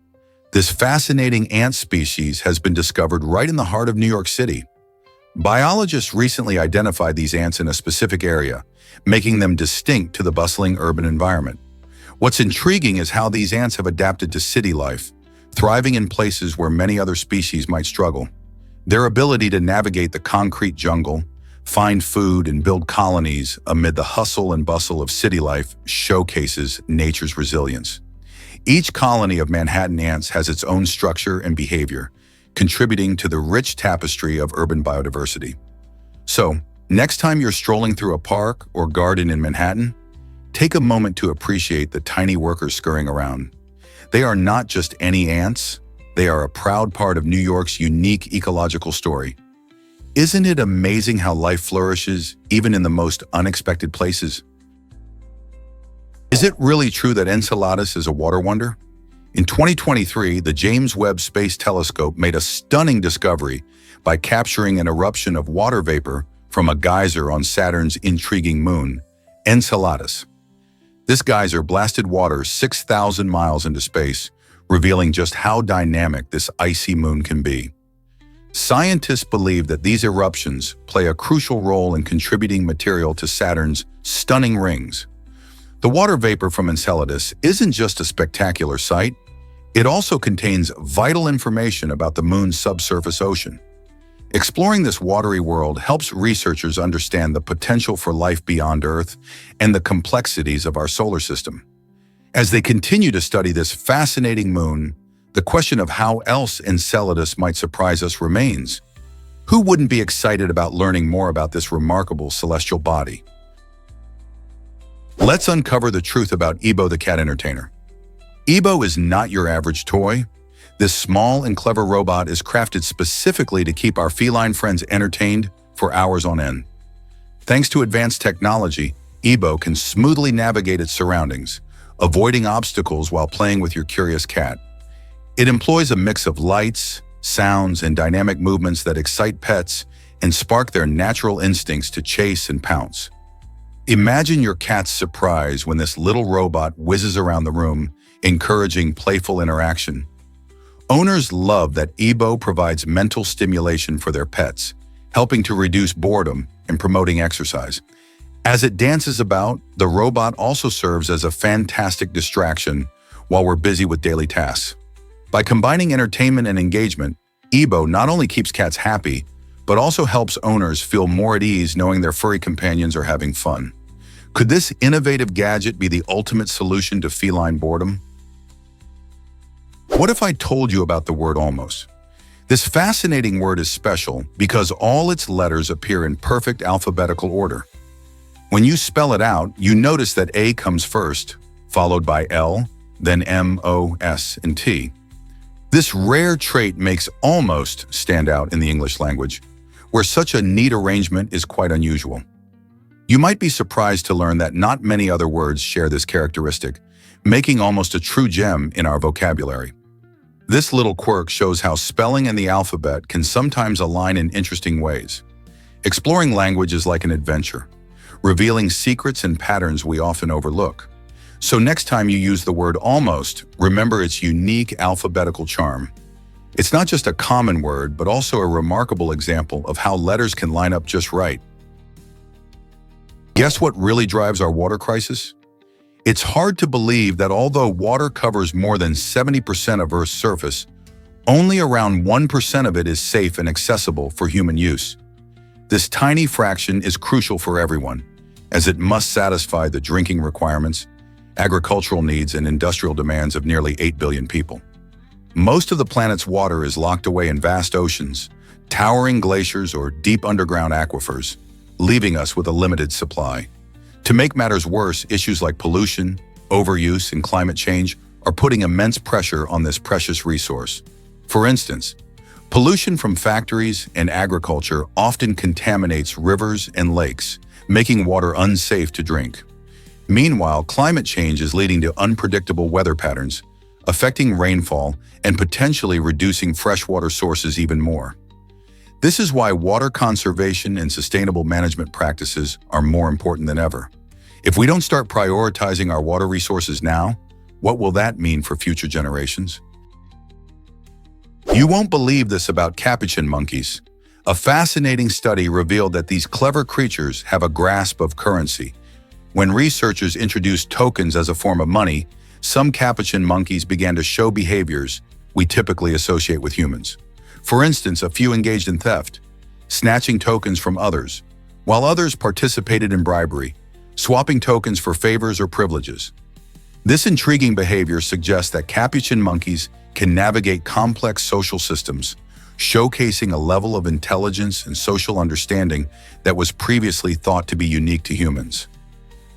Speaker 1: This fascinating ant species has been discovered right in the heart of New York City. Biologists recently identified these ants in a specific area, making them distinct to the bustling urban environment. What's intriguing is how these ants have adapted to city life, thriving in places where many other species might struggle. Their ability to navigate the concrete jungle, find food, and build colonies amid the hustle and bustle of city life showcases nature's resilience. Each colony of Manhattan ants has its own structure and behavior, contributing to the rich tapestry of urban biodiversity. So, next time you're strolling through a park or garden in Manhattan, take a moment to appreciate the tiny workers scurrying around. They are not just any ants, they are a proud part of New York's unique ecological story. Isn't it amazing how life flourishes even in the most unexpected places? Is it really true that Enceladus is a water wonder? In 2023, the James Webb Space Telescope made a stunning discovery by capturing an eruption of water vapor from a geyser on Saturn's intriguing moon, Enceladus. This geyser blasted water 6,000 miles into space, revealing just how dynamic this icy moon can be. Scientists believe that these eruptions play a crucial role in contributing material to Saturn's stunning rings. The water vapor from Enceladus isn't just a spectacular sight, it also contains vital information about the moon's subsurface ocean. Exploring this watery world helps researchers understand the potential for life beyond Earth and the complexities of our solar system. As they continue to study this fascinating moon, the question of how else Enceladus might surprise us remains. Who wouldn't be excited about learning more about this remarkable celestial body? Let's uncover the truth about Ebo the cat entertainer. Ebo is not your average toy. This small and clever robot is crafted specifically to keep our feline friends entertained for hours on end. Thanks to advanced technology, Ebo can smoothly navigate its surroundings, avoiding obstacles while playing with your curious cat. It employs a mix of lights, sounds, and dynamic movements that excite pets and spark their natural instincts to chase and pounce. Imagine your cat's surprise when this little robot whizzes around the room, encouraging playful interaction. Owners love that Ebo provides mental stimulation for their pets, helping to reduce boredom and promoting exercise. As it dances about, the robot also serves as a fantastic distraction while we're busy with daily tasks. By combining entertainment and engagement, Ebo not only keeps cats happy, but also helps owners feel more at ease knowing their furry companions are having fun. Could this innovative gadget be the ultimate solution to feline boredom? What if I told you about the word almost? This fascinating word is special because all its letters appear in perfect alphabetical order. When you spell it out, you notice that A comes first, followed by L, then M, O, S, and T. This rare trait makes almost stand out in the English language, where such a neat arrangement is quite unusual. You might be surprised to learn that not many other words share this characteristic, making almost a true gem in our vocabulary. This little quirk shows how spelling and the alphabet can sometimes align in interesting ways. Exploring language is like an adventure, revealing secrets and patterns we often overlook. So next time you use the word almost, remember its unique alphabetical charm. It's not just a common word, but also a remarkable example of how letters can line up just right. Guess what really drives our water crisis? It's hard to believe that although water covers more than 70% of Earth's surface, only around 1% of it is safe and accessible for human use. This tiny fraction is crucial for everyone, as it must satisfy the drinking requirements, agricultural needs, and industrial demands of nearly 8 billion people. Most of the planet's water is locked away in vast oceans, towering glaciers, or deep underground aquifers, leaving us with a limited supply. To make matters worse, issues like pollution, overuse, and climate change are putting immense pressure on this precious resource. For instance, pollution from factories and agriculture often contaminates rivers and lakes, making water unsafe to drink. Meanwhile, climate change is leading to unpredictable weather patterns, affecting rainfall and potentially reducing freshwater sources even more. This is why water conservation and sustainable management practices are more important than ever. If we don't start prioritizing our water resources now, what will that mean for future generations? You won't believe this about capuchin monkeys. A fascinating study revealed that these clever creatures have a grasp of currency. When researchers introduced tokens as a form of money, some capuchin monkeys began to show behaviors we typically associate with humans. For instance, a few engaged in theft, snatching tokens from others, while others participated in bribery, swapping tokens for favors or privileges. This intriguing behavior suggests that capuchin monkeys can navigate complex social systems, showcasing a level of intelligence and social understanding that was previously thought to be unique to humans.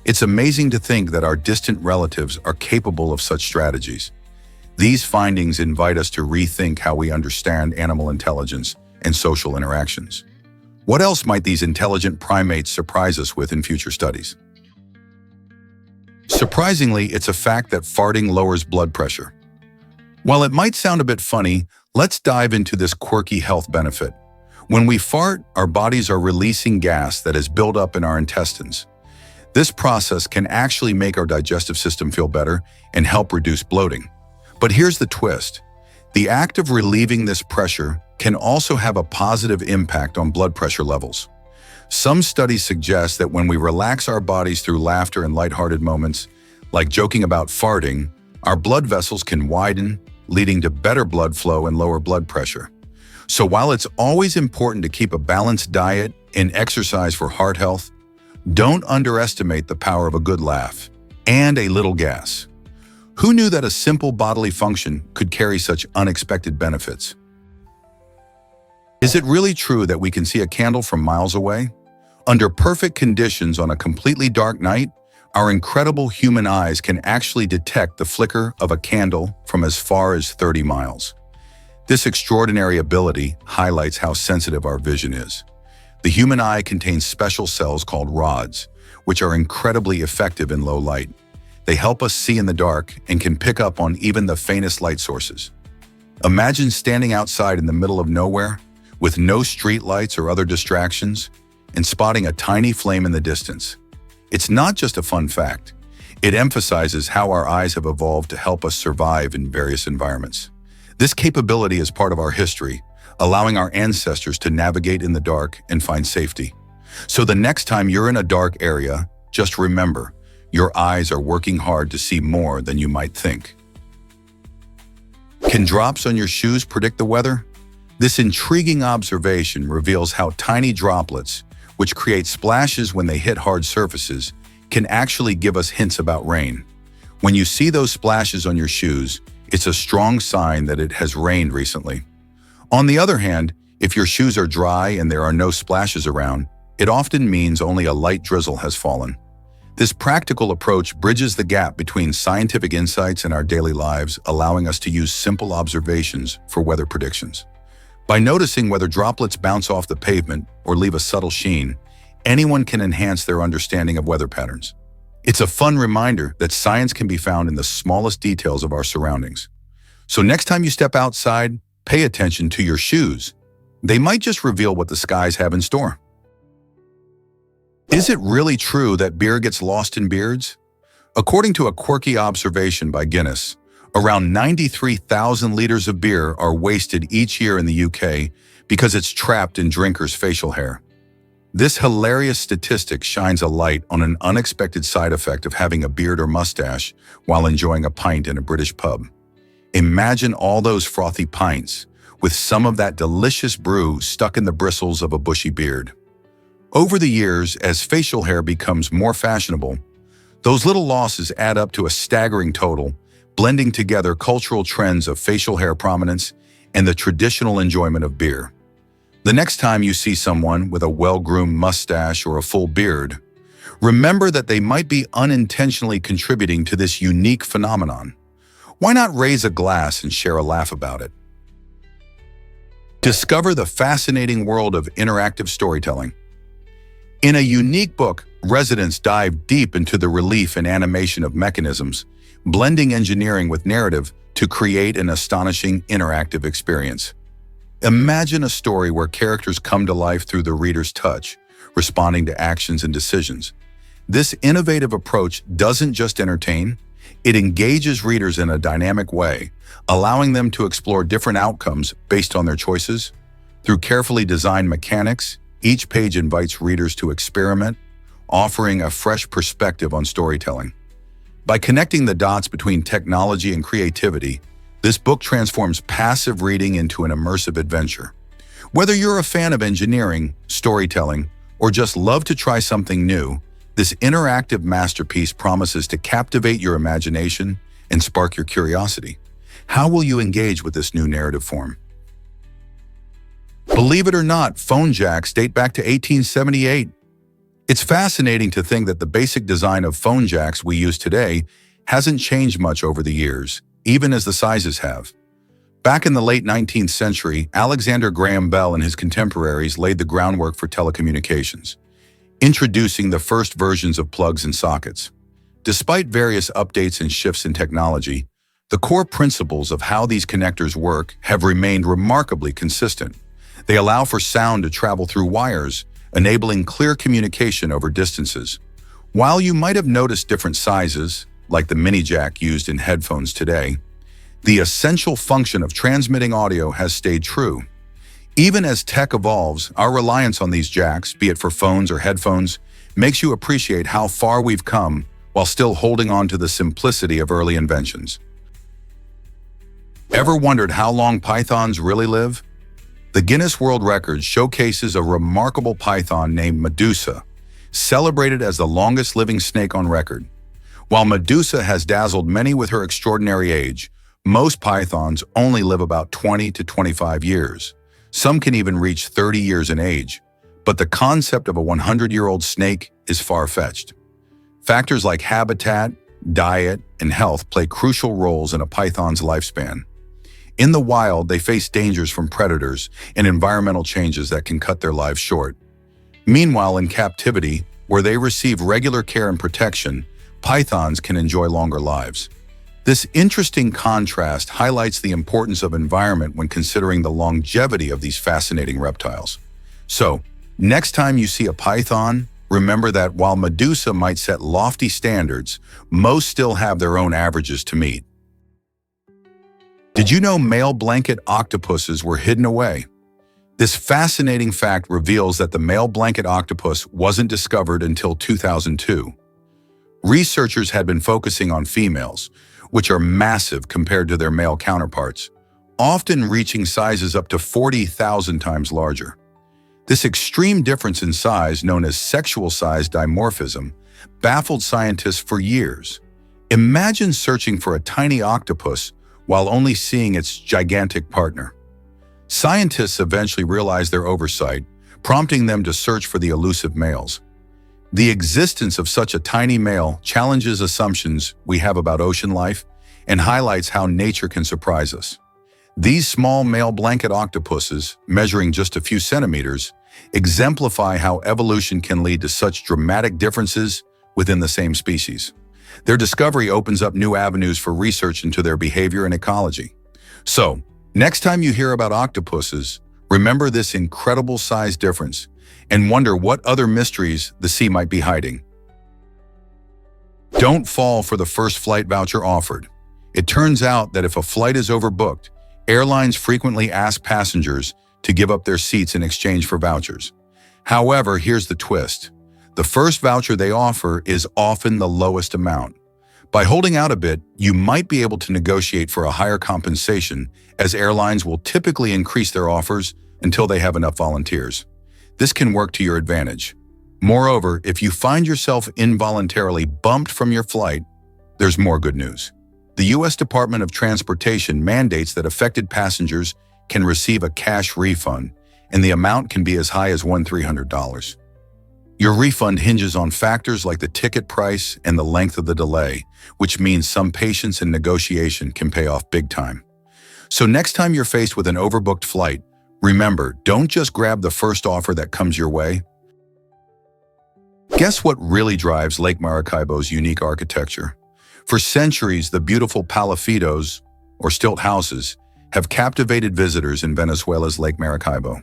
Speaker 1: It's amazing to think that our distant relatives are capable of such strategies. These findings invite us to rethink how we understand animal intelligence and social interactions. What else might these intelligent primates surprise us with in future studies? Surprisingly, it's a fact that farting lowers blood pressure. While it might sound a bit funny, let's dive into this quirky health benefit. When we fart, our bodies are releasing gas that is built up in our intestines. This process can actually make our digestive system feel better and help reduce bloating. But here's the twist. The act of relieving this pressure can also have a positive impact on blood pressure levels. Some studies suggest that when we relax our bodies through laughter and lighthearted moments, like joking about farting, our blood vessels can widen, leading to better blood flow and lower blood pressure. So while it's always important to keep a balanced diet and exercise for heart health, don't underestimate the power of a good laugh and a little gas. Who knew that a simple bodily function could carry such unexpected benefits? Is it really true that we can see a candle from miles away? Under perfect conditions on a completely dark night, our incredible human eyes can actually detect the flicker of a candle from as far as 30 miles. This extraordinary ability highlights how sensitive our vision is. The human eye contains special cells called rods, which are incredibly effective in low light. They help us see in the dark and can pick up on even the faintest light sources. Imagine standing outside in the middle of nowhere, with no street lights or other distractions, and spotting a tiny flame in the distance. It's not just a fun fact. It emphasizes how our eyes have evolved to help us survive in various environments. This capability is part of our history, allowing our ancestors to navigate in the dark and find safety. So the next time you're in a dark area, just remember, your eyes are working hard to see more than you might think. Can drops on your shoes predict the weather? This intriguing observation reveals how tiny droplets, which create splashes when they hit hard surfaces, can actually give us hints about rain. When you see those splashes on your shoes, It's a strong sign that it has rained recently. On the other hand, if your shoes are dry and there are no splashes around, it often means only a light drizzle has fallen. This practical approach bridges the gap between scientific insights and our daily lives, allowing us to use simple observations for weather predictions. By noticing whether droplets bounce off the pavement or leave a subtle sheen, anyone can enhance their understanding of weather patterns. It's a fun reminder that science can be found in the smallest details of our surroundings. So next time you step outside, pay attention to your shoes. They might just reveal what the skies have in store. Is it really true that beer gets lost in beards? According to a quirky observation by Guinness, around 93,000 liters of beer are wasted each year in the UK because it's trapped in drinkers' facial hair. This hilarious statistic shines a light on an unexpected side effect of having a beard or mustache while enjoying a pint in a British pub. Imagine all those frothy pints with some of that delicious brew stuck in the bristles of a bushy beard. Over the years, as facial hair becomes more fashionable, those little losses add up to a staggering total, blending together cultural trends of facial hair prominence and the traditional enjoyment of beer. The next time you see someone with a well-groomed mustache or a full beard, remember that they might be unintentionally contributing to this unique phenomenon. Why not raise a glass and share a laugh about it? Discover the fascinating world of interactive storytelling. In a unique book, residents dive deep into the relief and animation of mechanisms, blending engineering with narrative to create an astonishing interactive experience. Imagine a story where characters come to life through the reader's touch, responding to actions and decisions. This innovative approach doesn't just entertain, it engages readers in a dynamic way, allowing them to explore different outcomes based on their choices. Through carefully designed mechanics, each page invites readers to experiment, offering a fresh perspective on storytelling. By connecting the dots between technology and creativity, this book transforms passive reading into an immersive adventure. Whether you're a fan of engineering, storytelling, or just love to try something new, this interactive masterpiece promises to captivate your imagination and spark your curiosity. How will you engage with this new narrative form? Believe it or not, phone jacks date back to 1878. It's fascinating to think that the basic design of phone jacks we use today hasn't changed much over the years, even as the sizes have. Back in the late 19th century, Alexander Graham Bell and his contemporaries laid the groundwork for telecommunications, introducing the first versions of plugs and sockets. Despite various updates and shifts in technology, the core principles of how these connectors work have remained remarkably consistent. They allow for sound to travel through wires, enabling clear communication over distances. While you might have noticed different sizes, like the mini jack used in headphones today, the essential function of transmitting audio has stayed true. Even as tech evolves, our reliance on these jacks, be it for phones or headphones, makes you appreciate how far we've come while still holding on to the simplicity of early inventions. Ever wondered how long pythons really live? The Guinness World Records showcases a remarkable python named Medusa, celebrated as the longest living snake on record. While Medusa has dazzled many with her extraordinary age, most pythons only live about 20 to 25 years. Some can even reach 30 years in age, but the concept of a 100-year-old snake is far-fetched. Factors like habitat, diet, and health play crucial roles in a python's lifespan. In the wild, they face dangers from predators and environmental changes that can cut their lives short. Meanwhile, in captivity, where they receive regular care and protection, pythons can enjoy longer lives. This interesting contrast highlights the importance of environment when considering the longevity of these fascinating reptiles. So, next time you see a python, remember that while Medusa might set lofty standards, most still have their own averages to meet. Did you know male blanket octopuses were hidden away? This fascinating fact reveals that the male blanket octopus wasn't discovered until 2002. Researchers had been focusing on females, which are massive compared to their male counterparts, often reaching sizes up to 40,000 times larger. This extreme difference in size, known as sexual size dimorphism, baffled scientists for years. Imagine searching for a tiny octopus while only seeing its gigantic partner. Scientists eventually realized their oversight, prompting them to search for the elusive males. The existence of such a tiny male challenges assumptions we have about ocean life and highlights how nature can surprise us. These small male blanket octopuses, measuring just a few centimeters, exemplify how evolution can lead to such dramatic differences within the same species. Their discovery opens up new avenues for research into their behavior and ecology. So, next time you hear about octopuses, remember this incredible size difference and wonder what other mysteries the sea might be hiding. Don't fall for the first flight voucher offered. It turns out that if a flight is overbooked, airlines frequently ask passengers to give up their seats in exchange for vouchers. However, here's the twist. The first voucher they offer is often the lowest amount. By holding out a bit, you might be able to negotiate for a higher compensation, as airlines will typically increase their offers until they have enough volunteers. This can work to your advantage. Moreover, if you find yourself involuntarily bumped from your flight, there's more good news. The U.S. Department of Transportation mandates that affected passengers can receive a cash refund, and the amount can be as high as $1,300. Your refund hinges on factors like the ticket price and the length of the delay, which means some patience and negotiation can pay off big time. So next time you're faced with an overbooked flight, remember, don't just grab the first offer that comes your way. Guess what really drives Lake Maracaibo's unique architecture? For centuries, the beautiful palafitos, or stilt houses, have captivated visitors in Venezuela's Lake Maracaibo.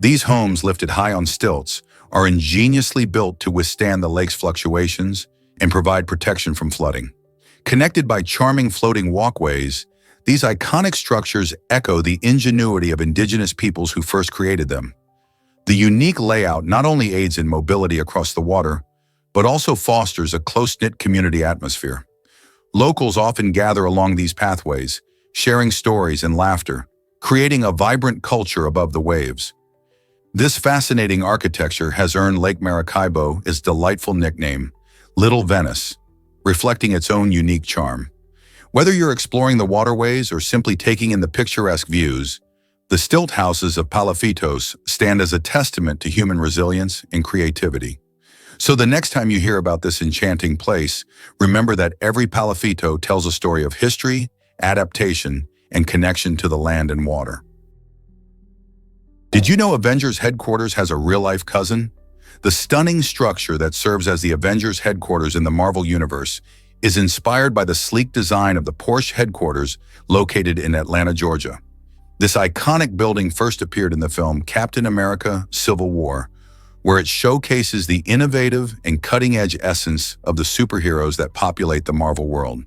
Speaker 1: These homes, lifted high on stilts, are ingeniously built to withstand the lake's fluctuations and provide protection from flooding. Connected by charming floating walkways, these iconic structures echo the ingenuity of indigenous peoples who first created them. The unique layout not only aids in mobility across the water, but also fosters a close-knit community atmosphere. Locals often gather along these pathways, sharing stories and laughter, creating a vibrant culture above the waves. This fascinating architecture has earned Lake Maracaibo its delightful nickname, Little Venice, reflecting its own unique charm. Whether you're exploring the waterways or simply taking in the picturesque views, the stilt houses of Palafitos stand as a testament to human resilience and creativity. So the next time you hear about this enchanting place, remember that every palafito tells a story of history, adaptation, and connection to the land and water. Did you know Avengers headquarters has a real-life cousin? The stunning structure that serves as the Avengers headquarters in the Marvel Universe is inspired by the sleek design of the Porsche headquarters located in Atlanta, Georgia. This iconic building first appeared in the film Captain America: Civil War, where it showcases the innovative and cutting-edge essence of the superheroes that populate the Marvel world.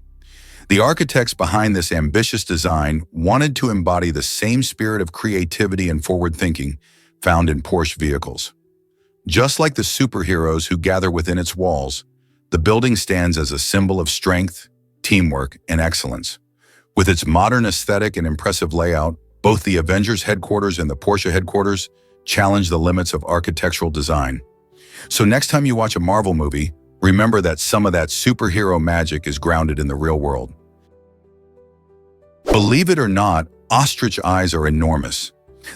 Speaker 1: The architects behind this ambitious design wanted to embody the same spirit of creativity and forward-thinking found in Porsche vehicles. Just like the superheroes who gather within its walls, the building stands as a symbol of strength, teamwork, and excellence. With its modern aesthetic and impressive layout, both the Avengers headquarters and the Porsche headquarters challenge the limits of architectural design. So next time you watch a Marvel movie, remember that some of that superhero magic is grounded in the real world. Believe it or not, ostrich eyes are enormous.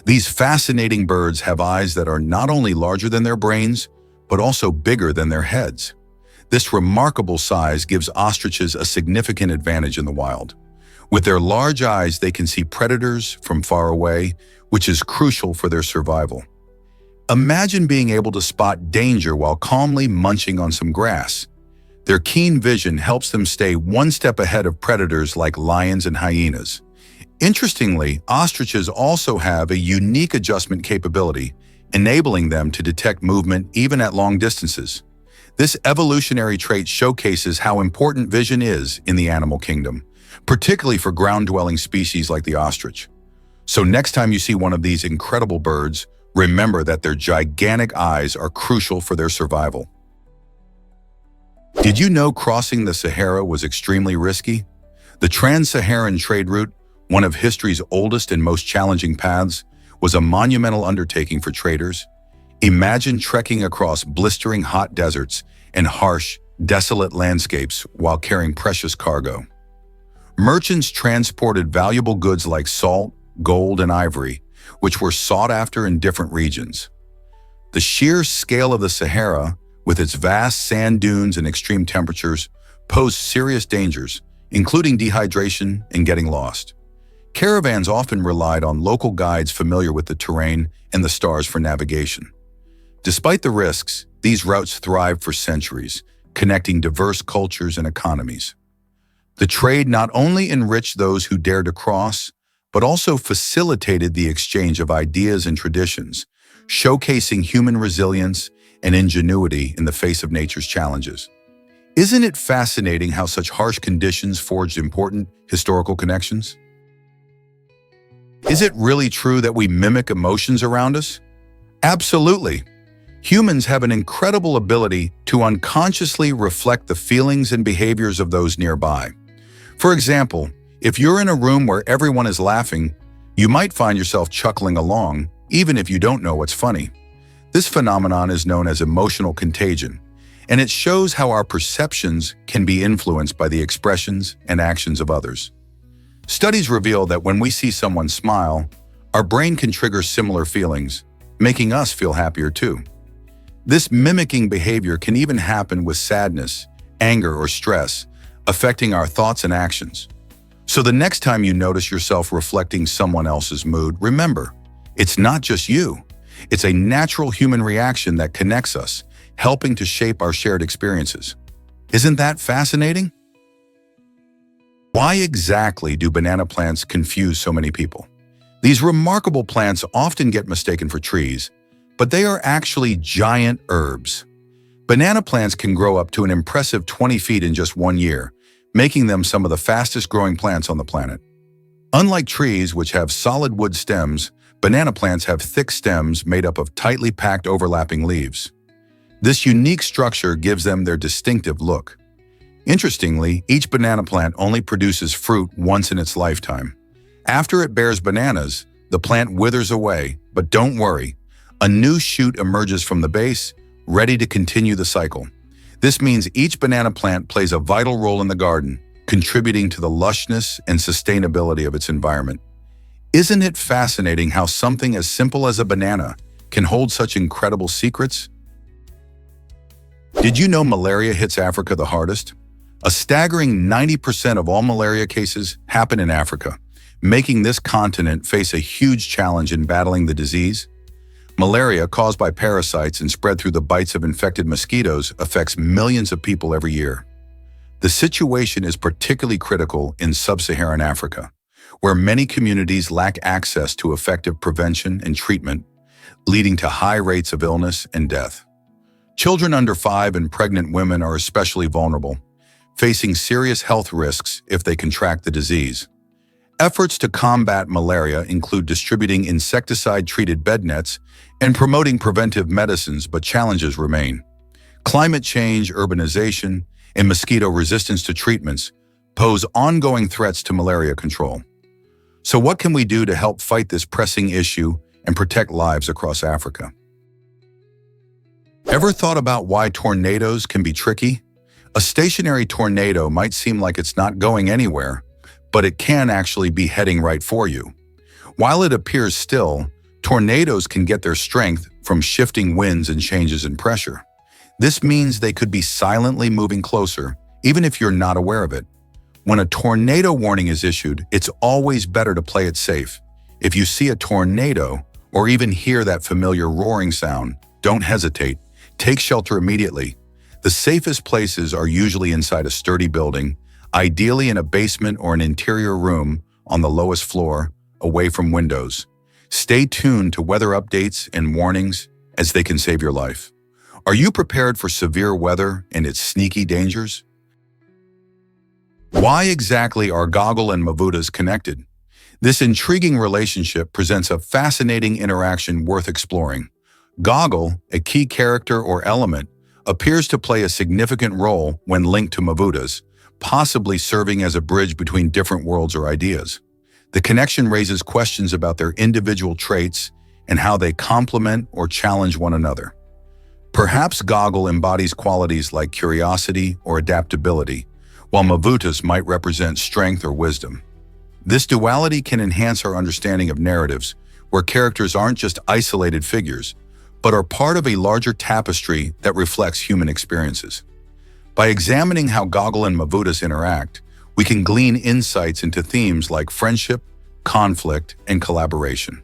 Speaker 1: These fascinating birds have eyes that are not only larger than their brains, but also bigger than their heads. This remarkable size gives ostriches a significant advantage in the wild. With their large eyes, they can see predators from far away, which is crucial for their survival. Imagine being able to spot danger while calmly munching on some grass. Their keen vision helps them stay one step ahead of predators like lions and hyenas. Interestingly, ostriches also have a unique adjustment capability, enabling them to detect movement even at long distances. This evolutionary trait showcases how important vision is in the animal kingdom, particularly for ground-dwelling species like the ostrich. So next time you see one of these incredible birds, remember that their gigantic eyes are crucial for their survival. Did you know crossing the Sahara was extremely risky? The Trans-Saharan trade route, one of history's oldest and most challenging paths, was a monumental undertaking for traders. Imagine trekking across blistering hot deserts and harsh, desolate landscapes while carrying precious cargo. Merchants transported valuable goods like salt, gold, and ivory, which were sought after in different regions. The sheer scale of the Sahara, with its vast sand dunes and extreme temperatures, posed serious dangers, including dehydration and getting lost. Caravans often relied on local guides familiar with the terrain and the stars for navigation. Despite the risks, these routes thrived for centuries, connecting diverse cultures and economies. The trade not only enriched those who dared to cross, but also facilitated the exchange of ideas and traditions, showcasing human resilience and ingenuity in the face of nature's challenges. Isn't it fascinating how such harsh conditions forged important historical connections? Is it really true that we mimic emotions around us? Absolutely. Humans have an incredible ability to unconsciously reflect the feelings and behaviors of those nearby. For example, if you're in a room where everyone is laughing, you might find yourself chuckling along, even if you don't know what's funny. This phenomenon is known as emotional contagion, and it shows how our perceptions can be influenced by the expressions and actions of others. Studies reveal that when we see someone smile, our brain can trigger similar feelings, making us feel happier too. This mimicking behavior can even happen with sadness, anger, or stress, affecting our thoughts and actions. So the next time you notice yourself reflecting someone else's mood, remember, it's not just you. It's a natural human reaction that connects us, helping to shape our shared experiences. Isn't that fascinating? Why exactly do banana plants confuse so many people? These remarkable plants often get mistaken for trees, but they are actually giant herbs. Banana plants can grow up to an impressive 20 feet in just 1 year, making them some of the fastest growing plants on the planet. Unlike trees, which have solid wood stems, banana plants have thick stems made up of tightly packed overlapping leaves. This unique structure gives them their distinctive look. Interestingly, each banana plant only produces fruit once in its lifetime. After it bears bananas, the plant withers away, but don't worry, a new shoot emerges from the base, ready to continue the cycle. This means each banana plant plays a vital role in the garden, contributing to the lushness and sustainability of its environment. Isn't it fascinating how something as simple as a banana can hold such incredible secrets? Did you know malaria hits Africa the hardest? A staggering 90% of all malaria cases happen in Africa, making this continent face a huge challenge in battling the disease. Malaria, caused by parasites and spread through the bites of infected mosquitoes, affects millions of people every year. The situation is particularly critical in sub-Saharan Africa, where many communities lack access to effective prevention and treatment, leading to high rates of illness and death. Children under 5 and pregnant women are especially vulnerable, facing serious health risks if they contract the disease. Efforts to combat malaria include distributing insecticide-treated bed nets and promoting preventive medicines, but challenges remain. Climate change, urbanization, and mosquito resistance to treatments pose ongoing threats to malaria control. So what can we do to help fight this pressing issue and protect lives across Africa? Ever thought about why tornadoes can be tricky? A stationary tornado might seem like it's not going anywhere, but it can actually be heading right for you. While it appears still, tornadoes can get their strength from shifting winds and changes in pressure. This means they could be silently moving closer, even if you're not aware of it. When a tornado warning is issued, it's always better to play it safe. If you see a tornado, or even hear that familiar roaring sound, don't hesitate. Take shelter immediately. The safest places are usually inside a sturdy building, ideally in a basement or an interior room on the lowest floor, away from windows. Stay tuned to weather updates and warnings, as they can save your life. Are you prepared for severe weather and its sneaky dangers? Why exactly are goggle and mavutas connected? This intriguing relationship presents a fascinating interaction worth exploring. Goggle, a key character or element, appears to play a significant role when linked to mavutas, possibly serving as a bridge between different worlds or ideas. The connection raises questions about their individual traits and how they complement or challenge one another. Perhaps Goggle embodies qualities like curiosity or adaptability, while mavutas might represent strength or wisdom. This duality can enhance our understanding of narratives, where characters aren't just isolated figures, but are part of a larger tapestry that reflects human experiences. By examining how Goggle and mavutas interact, we can glean insights into themes like friendship, conflict, and collaboration.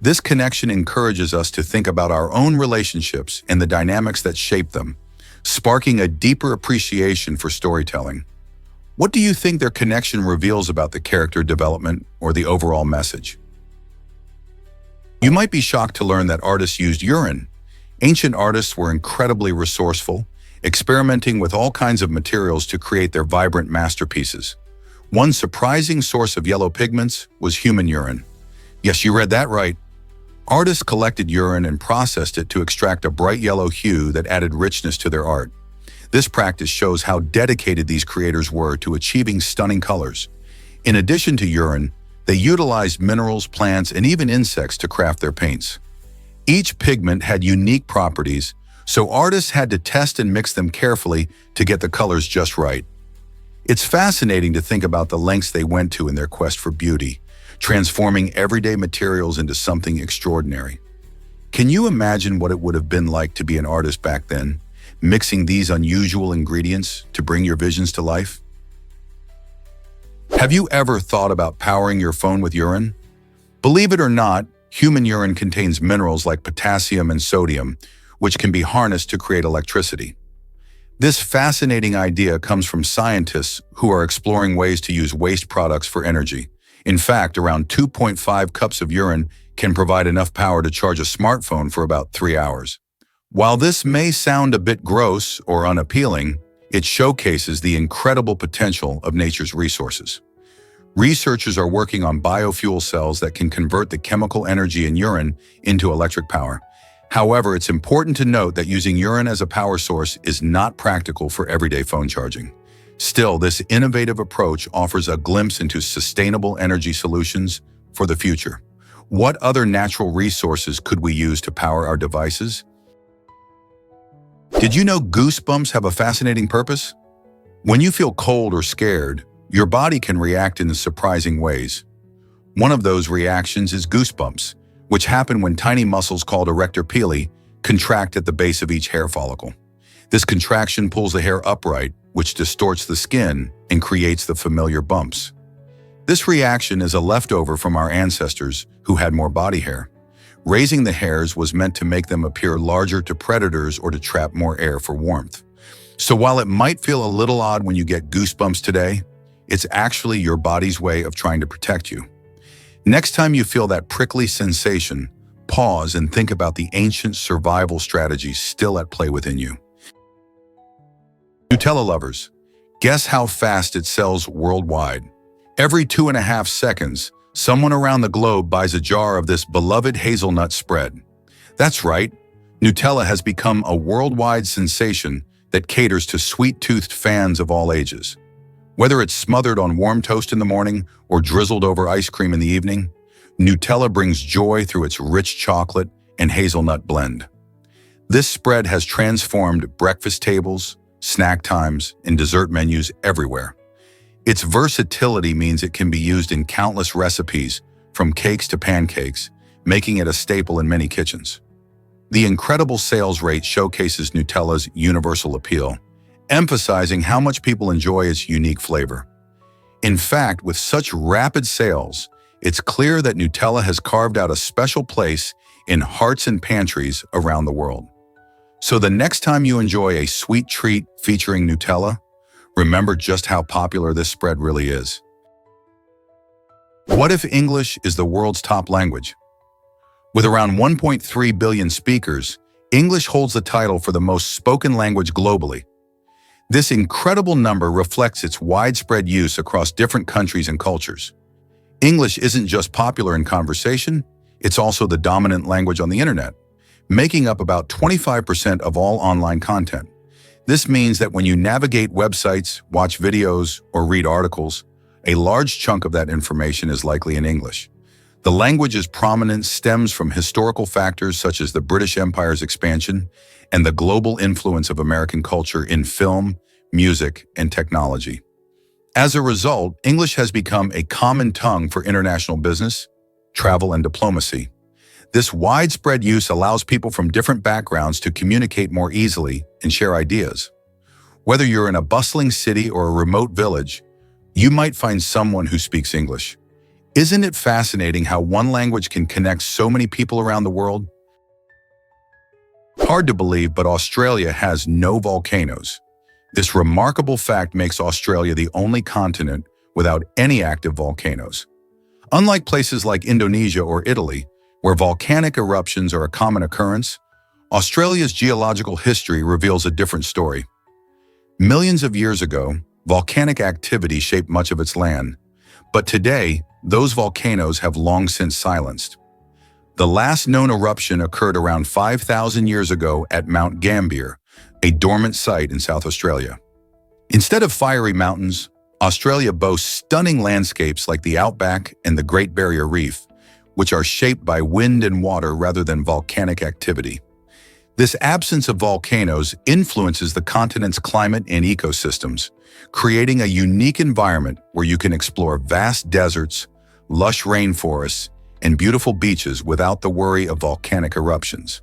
Speaker 1: This connection encourages us to think about our own relationships and the dynamics that shape them, sparking a deeper appreciation for storytelling. What do you think their connection reveals about the character development or the overall message? You might be shocked to learn that artists used urine. Ancient artists were incredibly resourceful, experimenting with all kinds of materials to create their vibrant masterpieces. One surprising source of yellow pigments was human urine. Yes, you read that right. Artists collected urine and processed it to extract a bright yellow hue that added richness to their art. This practice shows how dedicated these creators were to achieving stunning colors. In addition to urine, they utilized minerals, plants, and even insects to craft their paints. Each pigment had unique properties, so artists had to test and mix them carefully to get the colors just right. It's fascinating to think about the lengths they went to in their quest for beauty, transforming everyday materials into something extraordinary. Can you imagine what it would have been like to be an artist back then, mixing these unusual ingredients to bring your visions to life? Have you ever thought about powering your phone with urine? Believe it or not, human urine contains minerals like potassium and sodium, which can be harnessed to create electricity. This fascinating idea comes from scientists who are exploring ways to use waste products for energy. In fact, around 2.5 cups of urine can provide enough power to charge a smartphone for about 3 hours. While this may sound a bit gross or unappealing, it showcases the incredible potential of nature's resources. Researchers are working on biofuel cells that can convert the chemical energy in urine into electric power. However, it's important to note that using urine as a power source is not practical for everyday phone charging. Still, this innovative approach offers a glimpse into sustainable energy solutions for the future. What other natural resources could we use to power our devices? Did you know goosebumps have a fascinating purpose? When you feel cold or scared, your body can react in surprising ways. One of those reactions is goosebumps, which happen when tiny muscles called erector pili contract at the base of each hair follicle. This contraction pulls the hair upright, which distorts the skin and creates the familiar bumps. This reaction is a leftover from our ancestors who had more body hair. Raising the hairs was meant to make them appear larger to predators or to trap more air for warmth. So while it might feel a little odd when you get goosebumps today, it's actually your body's way of trying to protect you. Next time you feel that prickly sensation, pause and think about the ancient survival strategies still at play within you. Nutella lovers, guess how fast it sells worldwide? Every 2.5 seconds, someone around the globe buys a jar of this beloved hazelnut spread. That's right, Nutella has become a worldwide sensation that caters to sweet-toothed fans of all ages. Whether it's smothered on warm toast in the morning or drizzled over ice cream in the evening, Nutella brings joy through its rich chocolate and hazelnut blend. This spread has transformed breakfast tables, snack times, and dessert menus everywhere. Its versatility means it can be used in countless recipes, from cakes to pancakes, making it a staple in many kitchens. The incredible sales rate showcases Nutella's universal appeal, emphasizing how much people enjoy its unique flavor. In fact, with such rapid sales, it's clear that Nutella has carved out a special place in hearts and pantries around the world. So the next time you enjoy a sweet treat featuring Nutella, remember just how popular this spread really is. What if English is the world's top language? With around 1.3 billion speakers, English holds the title for the most spoken language globally. This incredible number reflects its widespread use across different countries and cultures. English isn't just popular in conversation, it's also the dominant language on the internet, making up about 25% of all online content. This means that when you navigate websites, watch videos, or read articles, a large chunk of that information is likely in English. The language's prominence stems from historical factors such as the British Empire's expansion and the global influence of American culture in film, music, and technology. As a result, English has become a common tongue for international business, travel, and diplomacy. This widespread use allows people from different backgrounds to communicate more easily and share ideas. Whether you're in a bustling city or a remote village, you might find someone who speaks English. Isn't it fascinating how one language can connect so many people around the world? Hard to believe, but Australia has no volcanoes. This remarkable fact makes Australia the only continent without any active volcanoes. Unlike places like Indonesia or Italy, where volcanic eruptions are a common occurrence, Australia's geological history reveals a different story. Millions of years ago, volcanic activity shaped much of its land, but today, those volcanoes have long since silenced. The last known eruption occurred around 5,000 years ago at Mount Gambier, a dormant site in South Australia. Instead of fiery mountains, Australia boasts stunning landscapes like the outback and the Great Barrier Reef, which are shaped by wind and water rather than volcanic activity. This absence of volcanoes influences the continent's climate and ecosystems, creating a unique environment where you can explore vast deserts, lush rainforests, and beautiful beaches without the worry of volcanic eruptions.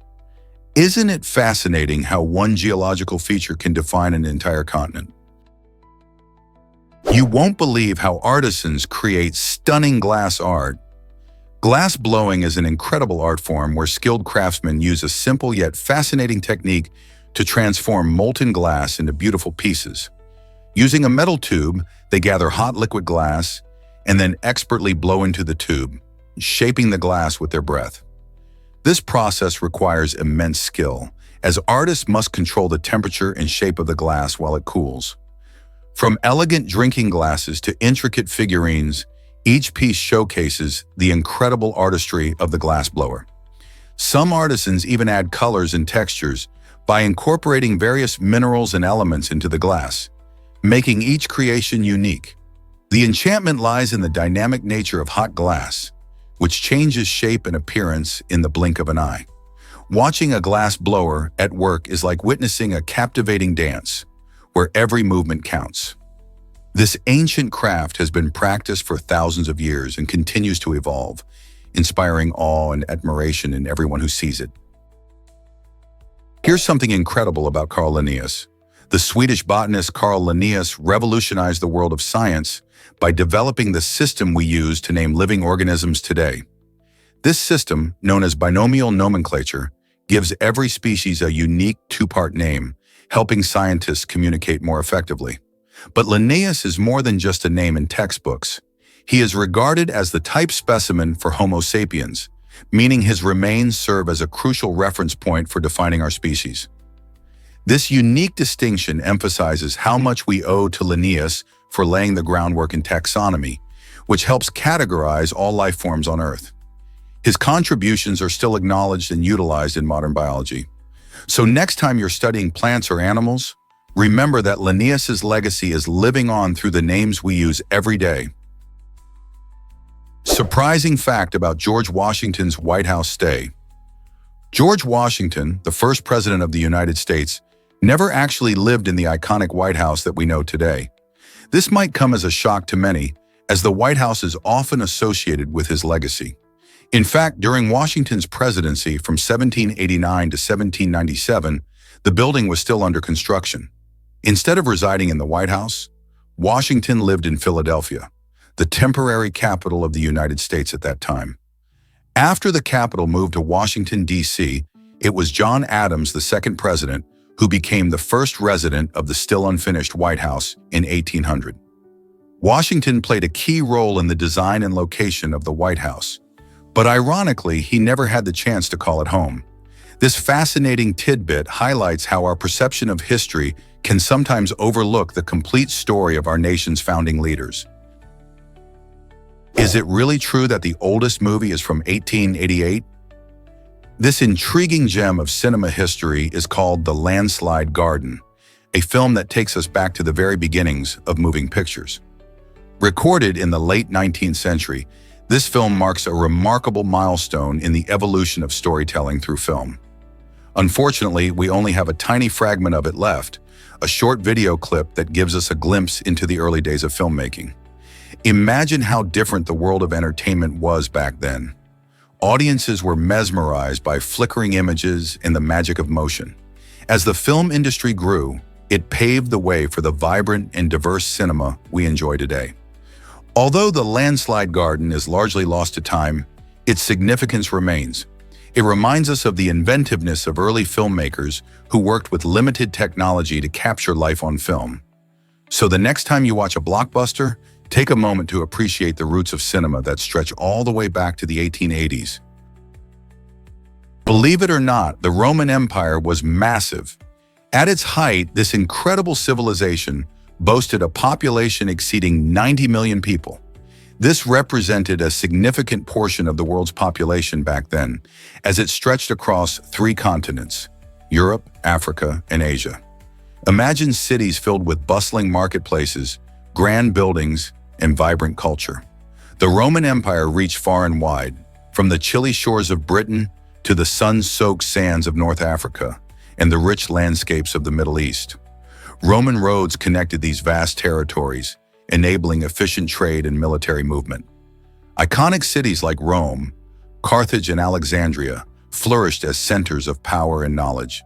Speaker 1: Isn't it fascinating how one geological feature can define an entire continent? You won't believe how artisans create stunning glass art. Glass blowing is an incredible art form where skilled craftsmen use a simple yet fascinating technique to transform molten glass into beautiful pieces. Using a metal tube, they gather hot liquid glass and then expertly blow into the tube, shaping the glass with their breath. This process requires immense skill, as artists must control the temperature and shape of the glass while it cools. From elegant drinking glasses to intricate figurines, each piece showcases the incredible artistry of the glassblower. Some artisans even add colors and textures by incorporating various minerals and elements into the glass, making each creation unique. The enchantment lies in the dynamic nature of hot glass, which changes shape and appearance in the blink of an eye. Watching a glass blower at work is like witnessing a captivating dance, where every movement counts. This ancient craft has been practiced for thousands of years and continues to evolve, inspiring awe and admiration in everyone who sees it. Here's something incredible about Carl Linnaeus. The Swedish botanist Carl Linnaeus revolutionized the world of science by developing the system we use to name living organisms today. This system, known as binomial nomenclature, gives every species a unique two-part name, helping scientists communicate more effectively. But Linnaeus is more than just a name in textbooks. He is regarded as the type specimen for Homo sapiens, meaning his remains serve as a crucial reference point for defining our species. This unique distinction emphasizes how much we owe to Linnaeus for laying the groundwork in taxonomy, which helps categorize all life forms on Earth. His contributions are still acknowledged and utilized in modern biology. So next time you're studying plants or animals, remember that Linnaeus's legacy is living on through the names we use every day. Surprising fact about George Washington's White House stay. George Washington, the first president of the United States, never actually lived in the iconic White House that we know today. This might come as a shock to many, as the White House is often associated with his legacy. In fact, during Washington's presidency from 1789 to 1797, the building was still under construction. Instead of residing in the White House, Washington lived in Philadelphia, the temporary capital of the United States at that time. After the capital moved to Washington, D.C., it was John Adams, the second president, who became the first resident of the still unfinished White House in 1800. Washington played a key role in the design and location of the White House, but ironically, he never had the chance to call it home. This fascinating tidbit highlights how our perception of history can sometimes overlook the complete story of our nation's founding leaders. Is it really true that the oldest movie is from 1888? This intriguing gem of cinema history is called The Landslide Garden, a film that takes us back to the very beginnings of moving pictures. Recorded in the late 19th century, this film marks a remarkable milestone in the evolution of storytelling through film. Unfortunately, we only have a tiny fragment of it left, a short video clip that gives us a glimpse into the early days of filmmaking. Imagine how different the world of entertainment was back then. Audiences were mesmerized by flickering images and the magic of motion. As the film industry grew, it paved the way for the vibrant and diverse cinema we enjoy today. Although the landslide garden is largely lost to time, its significance remains. It reminds us of the inventiveness of early filmmakers who worked with limited technology to capture life on film. So the next time you watch a blockbuster, take a moment to appreciate the roots of cinema that stretch all the way back to the 1880s. Believe it or not, the Roman Empire was massive. At its height, this incredible civilization boasted a population exceeding 90 million people. This represented a significant portion of the world's population back then, as it stretched across 3 continents: Europe, Africa, and Asia. Imagine cities filled with bustling marketplaces, grand buildings, and vibrant culture. The Roman Empire reached far and wide, from the chilly shores of Britain to the sun-soaked sands of North Africa and the rich landscapes of the Middle East. Roman roads connected these vast territories, enabling efficient trade and military movement. Iconic cities like Rome, Carthage, and Alexandria flourished as centers of power and knowledge.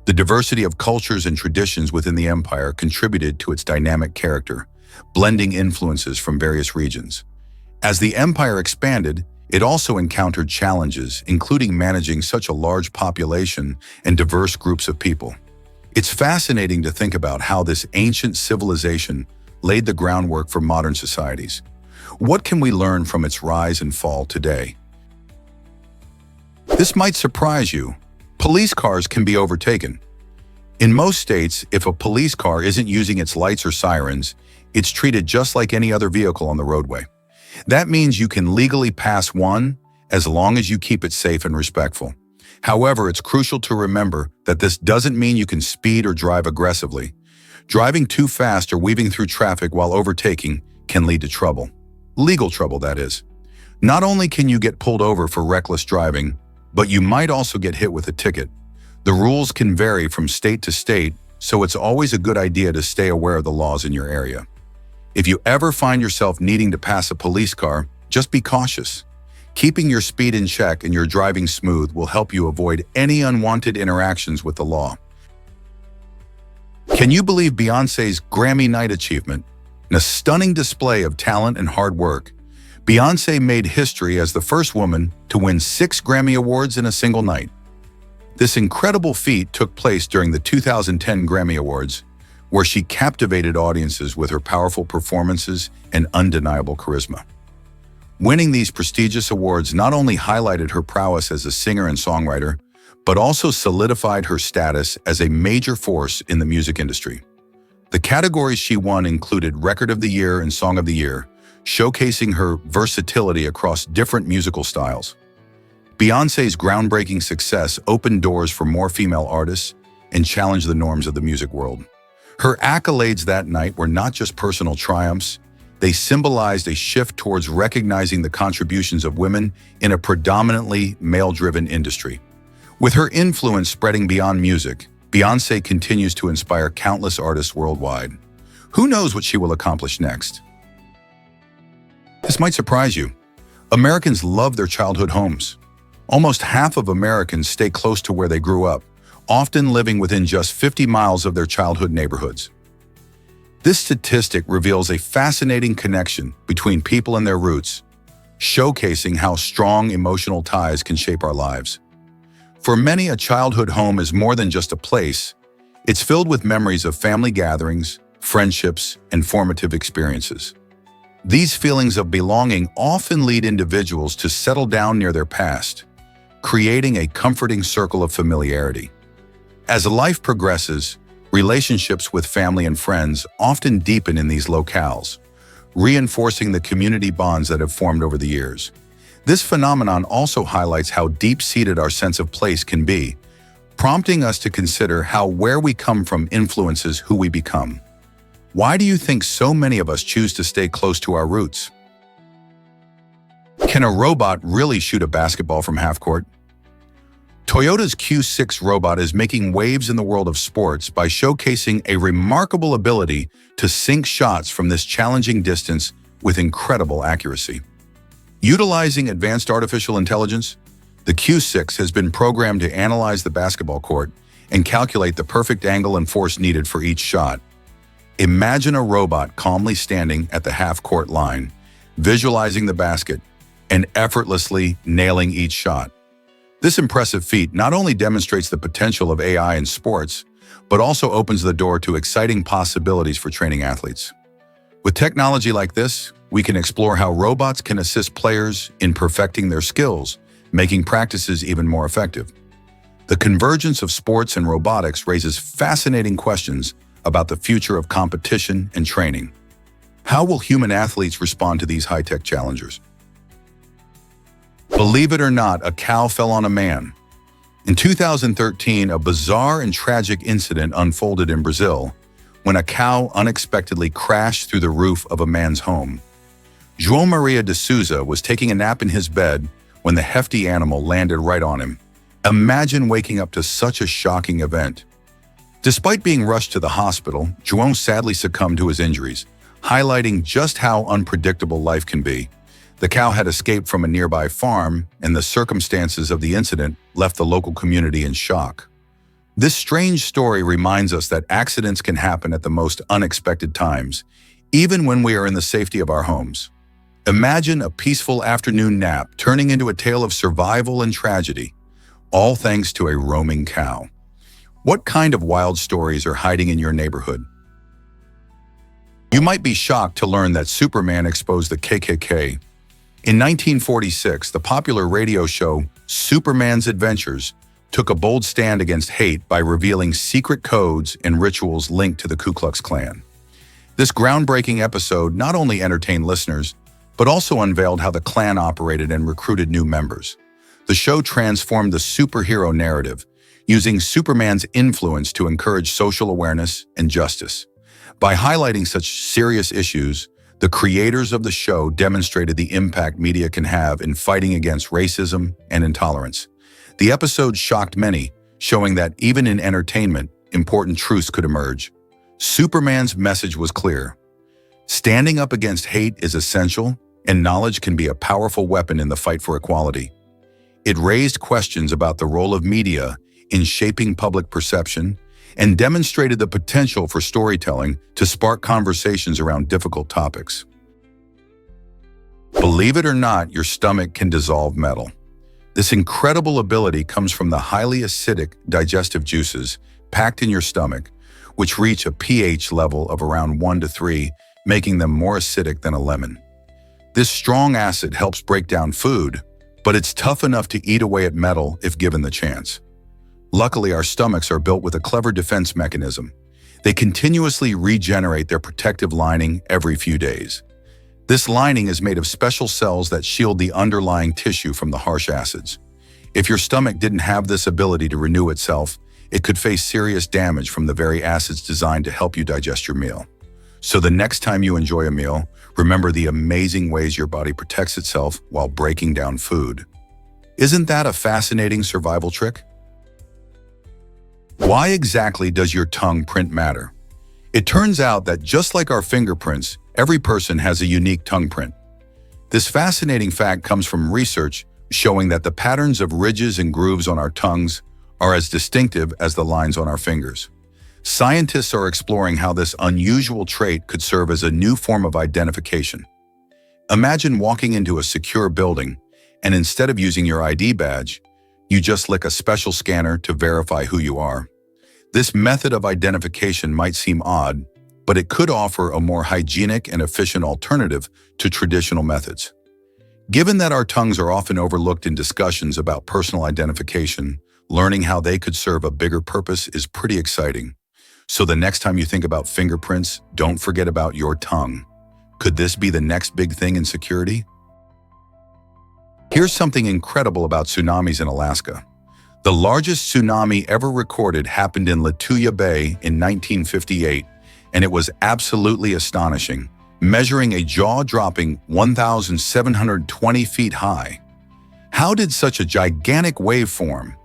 Speaker 1: The diversity of cultures and traditions within the empire contributed to its dynamic character, blending influences from various regions. As the empire expanded, it also encountered challenges, including managing such a large population and diverse groups of people. It's fascinating to think about how this ancient civilization laid the groundwork for modern societies. What can we learn from its rise and fall today? This might surprise you. Police cars can be overtaken. In most states, if a police car isn't using its lights or sirens, it's treated just like any other vehicle on the roadway. That means you can legally pass one as long as you keep it safe and respectful. However, it's crucial to remember that this doesn't mean you can speed or drive aggressively. Driving too fast or weaving through traffic while overtaking can lead to trouble. Legal trouble, that is. Not only can you get pulled over for reckless driving, but you might also get hit with a ticket. The rules can vary from state to state, so it's always a good idea to stay aware of the laws in your area. If you ever find yourself needing to pass a police car, just be cautious. Keeping your speed in check and your driving smooth will help you avoid any unwanted interactions with the law. Can you believe Beyoncé's Grammy Night achievement? In a stunning display of talent and hard work, Beyoncé made history as the first woman to win 6 Grammy Awards in a single night. This incredible feat took place during the 2010 Grammy Awards, where she captivated audiences with her powerful performances and undeniable charisma. Winning these prestigious awards not only highlighted her prowess as a singer and songwriter, but also solidified her status as a major force in the music industry. The categories she won included Record of the Year and Song of the Year, showcasing her versatility across different musical styles. Beyoncé's groundbreaking success opened doors for more female artists and challenged the norms of the music world. Her accolades that night were not just personal triumphs, they symbolized a shift towards recognizing the contributions of women in a predominantly male-driven industry. With her influence spreading beyond music, Beyoncé continues to inspire countless artists worldwide. Who knows what she will accomplish next? This might surprise you. Americans love their childhood homes. Almost half of Americans stay close to where they grew up, often living within just 50 miles of their childhood neighborhoods. This statistic reveals a fascinating connection between people and their roots, showcasing how strong emotional ties can shape our lives. For many, a childhood home is more than just a place. It's filled with memories of family gatherings, friendships, and formative experiences. These feelings of belonging often lead individuals to settle down near their past, creating a comforting circle of familiarity. As life progresses, relationships with family and friends often deepen in these locales, reinforcing the community bonds that have formed over the years. This phenomenon also highlights how deep-seated our sense of place can be, prompting us to consider how where we come from influences who we become. Why do you think so many of us choose to stay close to our roots? Can a robot really shoot a basketball from half court? Toyota's Q6 robot is making waves in the world of sports by showcasing a remarkable ability to sink shots from this challenging distance with incredible accuracy. Utilizing advanced artificial intelligence, the Q6 has been programmed to analyze the basketball court and calculate the perfect angle and force needed for each shot. Imagine a robot calmly standing at the half-court line, visualizing the basket, and effortlessly nailing each shot. This impressive feat not only demonstrates the potential of AI in sports, but also opens the door to exciting possibilities for training athletes. With technology like this, we can explore how robots can assist players in perfecting their skills, making practices even more effective. The convergence of sports and robotics raises fascinating questions about the future of competition and training. How will human athletes respond to these high-tech challengers? Believe it or not, a cow fell on a man. In 2013, a bizarre and tragic incident unfolded in Brazil when a cow unexpectedly crashed through the roof of a man's home. João Maria de Souza was taking a nap in his bed when the hefty animal landed right on him. Imagine waking up to such a shocking event. Despite being rushed to the hospital, João sadly succumbed to his injuries, highlighting just how unpredictable life can be. The cow had escaped from a nearby farm, and the circumstances of the incident left the local community in shock. This strange story reminds us that accidents can happen at the most unexpected times, even when we are in the safety of our homes. Imagine a peaceful afternoon nap turning into a tale of survival and tragedy, all thanks to a roaming cow. What kind of wild stories are hiding in your neighborhood? You might be shocked to learn that Superman exposed the KKK. In 1946, the popular radio show Superman's Adventures took a bold stand against hate by revealing secret codes and rituals linked to the Ku Klux Klan. This groundbreaking episode not only entertained listeners, but also unveiled how the Klan operated and recruited new members. The show transformed the superhero narrative, using Superman's influence to encourage social awareness and justice. By highlighting such serious issues, the creators of the show demonstrated the impact media can have in fighting against racism and intolerance. The episode shocked many, showing that even in entertainment, important truths could emerge. Superman's message was clear. Standing up against hate is essential, and knowledge can be a powerful weapon in the fight for equality. It raised questions about the role of media in shaping public perception and demonstrated the potential for storytelling to spark conversations around difficult topics. Believe it or not, your stomach can dissolve metal. This incredible ability comes from the highly acidic digestive juices packed in your stomach, which reach a pH level of around 1 to 3, making them more acidic than a lemon. This strong acid helps break down food, but it's tough enough to eat away at metal if given the chance. Luckily, our stomachs are built with a clever defense mechanism. They continuously regenerate their protective lining every few days. This lining is made of special cells that shield the underlying tissue from the harsh acids. If your stomach didn't have this ability to renew itself, it could face serious damage from the very acids designed to help you digest your meal. So the next time you enjoy a meal, remember the amazing ways your body protects itself while breaking down food. Isn't that a fascinating survival trick? Why exactly does your tongue print matter? It turns out that just like our fingerprints, every person has a unique tongue print. This fascinating fact comes from research showing that the patterns of ridges and grooves on our tongues are as distinctive as the lines on our fingers. Scientists are exploring how this unusual trait could serve as a new form of identification. Imagine walking into a secure building, and instead of using your ID badge, you just lick a special scanner to verify who you are. This method of identification might seem odd, but it could offer a more hygienic and efficient alternative to traditional methods. Given that our tongues are often overlooked in discussions about personal identification, learning how they could serve a bigger purpose is pretty exciting. So the next time you think about fingerprints, don't forget about your tongue. Could this be the next big thing in security? Here's something incredible about tsunamis in Alaska. The largest tsunami ever recorded happened in Lituya Bay in 1958, and it was absolutely astonishing, measuring a jaw-dropping 1,720 feet high. How did such a gigantic wave form?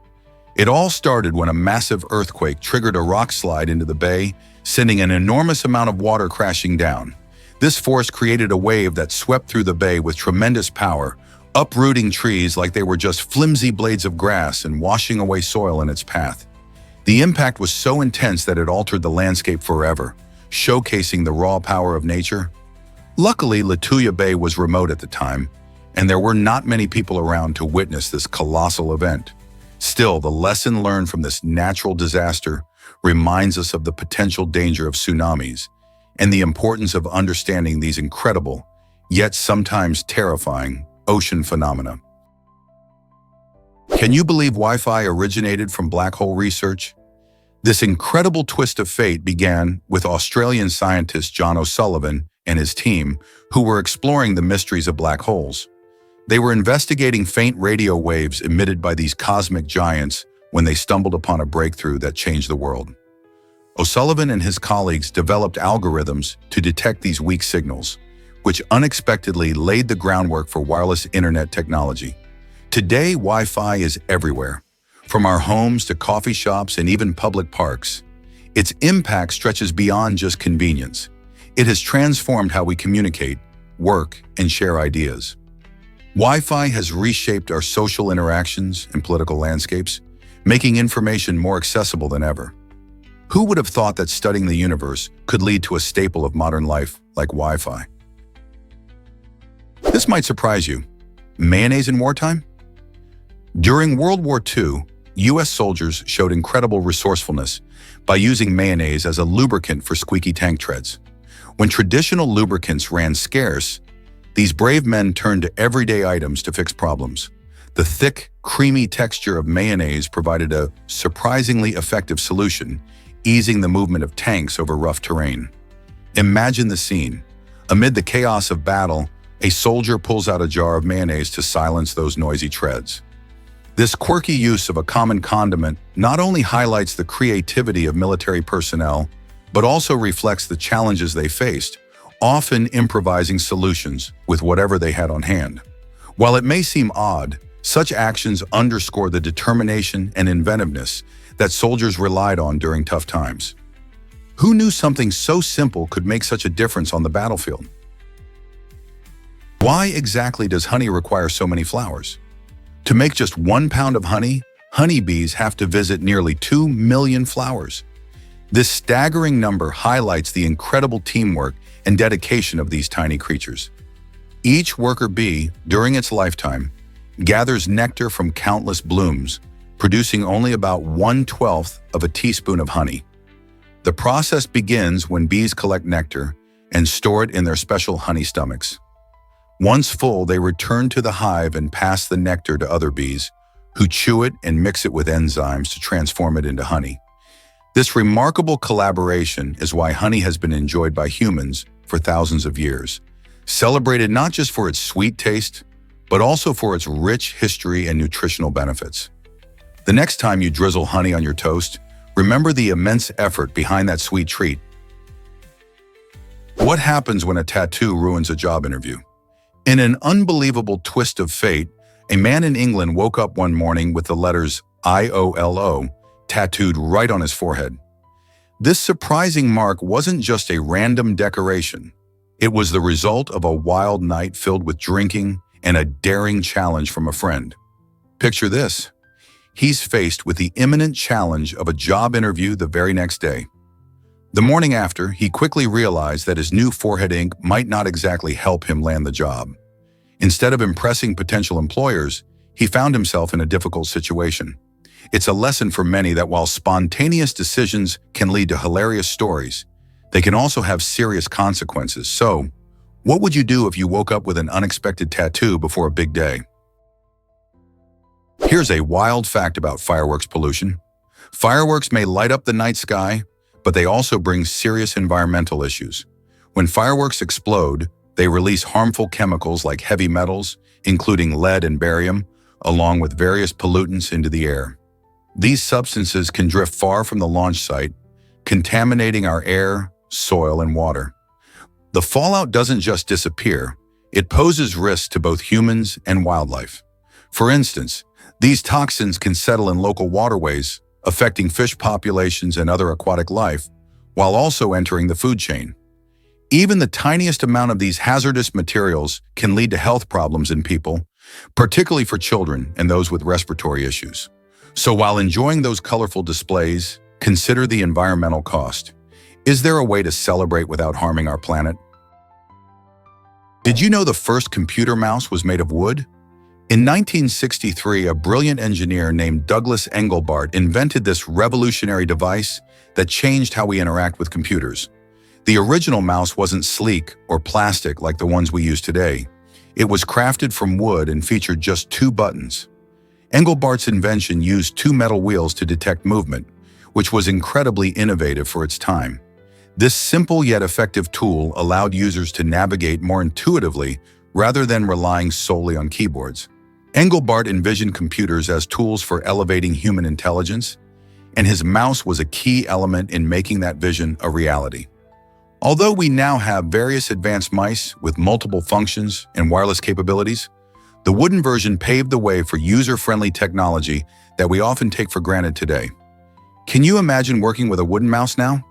Speaker 1: It all started when a massive earthquake triggered a rock slide into the bay, sending an enormous amount of water crashing down. This force created a wave that swept through the bay with tremendous power, uprooting trees like they were just flimsy blades of grass and washing away soil in its path. The impact was so intense that it altered the landscape forever, showcasing the raw power of nature. Luckily, Lituya Bay was remote at the time, and there were not many people around to witness this colossal event. Still, the lesson learned from this natural disaster reminds us of the potential danger of tsunamis and the importance of understanding these incredible, yet sometimes terrifying, ocean phenomena. Can you believe Wi-Fi originated from black hole research? This incredible twist of fate began with Australian scientist John O'Sullivan and his team, who were exploring the mysteries of black holes. They were investigating faint radio waves emitted by these cosmic giants when they stumbled upon a breakthrough that changed the world. O'Sullivan and his colleagues developed algorithms to detect these weak signals, which unexpectedly laid the groundwork for wireless internet technology. Today, Wi-Fi is everywhere, from our homes to coffee shops and even public parks. Its impact stretches beyond just convenience. It has transformed how we communicate, work, and share ideas. Wi-Fi has reshaped our social interactions and political landscapes, making information more accessible than ever. Who would have thought that studying the universe could lead to a staple of modern life like Wi-Fi? This might surprise you. Mayonnaise in wartime? During World War II, U.S. soldiers showed incredible resourcefulness by using mayonnaise as a lubricant for squeaky tank treads. When traditional lubricants ran scarce, these brave men turned to everyday items to fix problems. The thick, creamy texture of mayonnaise provided a surprisingly effective solution, easing the movement of tanks over rough terrain. Imagine the scene. Amid the chaos of battle, a soldier pulls out a jar of mayonnaise to silence those noisy treads. This quirky use of a common condiment not only highlights the creativity of military personnel, but also reflects the challenges they faced, often improvising solutions with whatever they had on hand. While it may seem odd, such actions underscore the determination and inventiveness that soldiers relied on during tough times. Who knew something so simple could make such a difference on the battlefield? Why exactly does honey require so many flowers? To make just 1 pound of honey, honeybees have to visit nearly 2 million flowers. This staggering number highlights the incredible teamwork and dedication of these tiny creatures. Each worker bee, during its lifetime, gathers nectar from countless blooms, producing only about 1/12 of a teaspoon of honey. The process begins when bees collect nectar and store it in their special honey stomachs. Once full, they return to the hive and pass the nectar to other bees, who chew it and mix it with enzymes to transform it into honey. This remarkable collaboration is why honey has been enjoyed by humans for thousands of years, celebrated not just for its sweet taste, but also for its rich history and nutritional benefits. The next time you drizzle honey on your toast, remember the immense effort behind that sweet treat. What happens when a tattoo ruins a job interview? In an unbelievable twist of fate, a man in England woke up one morning with the letters IOLO tattooed right on his forehead. This surprising mark wasn't just a random decoration. It was the result of a wild night filled with drinking and a daring challenge from a friend. Picture this. He's faced with the imminent challenge of a job interview the very next day. The morning after, he quickly realized that his new forehead ink might not exactly help him land the job. Instead of impressing potential employers, he found himself in a difficult situation. It's a lesson for many that while spontaneous decisions can lead to hilarious stories, they can also have serious consequences. So, what would you do if you woke up with an unexpected tattoo before a big day? Here's a wild fact about fireworks pollution. Fireworks may light up the night sky, but they also bring serious environmental issues. When fireworks explode, they release harmful chemicals like heavy metals, including lead and barium, along with various pollutants into the air. These substances can drift far from the launch site, contaminating our air, soil, and water. The fallout doesn't just disappear, it poses risks to both humans and wildlife. For instance, these toxins can settle in local waterways, affecting fish populations and other aquatic life, while also entering the food chain. Even the tiniest amount of these hazardous materials can lead to health problems in people, particularly for children and those with respiratory issues. So while enjoying those colorful displays, consider the environmental cost. Is there a way to celebrate without harming our planet? Did you know the first computer mouse was made of wood? In 1963, a brilliant engineer named Douglas Engelbart invented this revolutionary device that changed how we interact with computers. The original mouse wasn't sleek or plastic like the ones we use today. It was crafted from wood and featured just 2 buttons. Engelbart's invention used 2 metal wheels to detect movement, which was incredibly innovative for its time. This simple yet effective tool allowed users to navigate more intuitively rather than relying solely on keyboards. Engelbart envisioned computers as tools for elevating human intelligence, and his mouse was a key element in making that vision a reality. Although we now have various advanced mice with multiple functions and wireless capabilities, the wooden version paved the way for user-friendly technology that we often take for granted today. Can you imagine working with a wooden mouse now?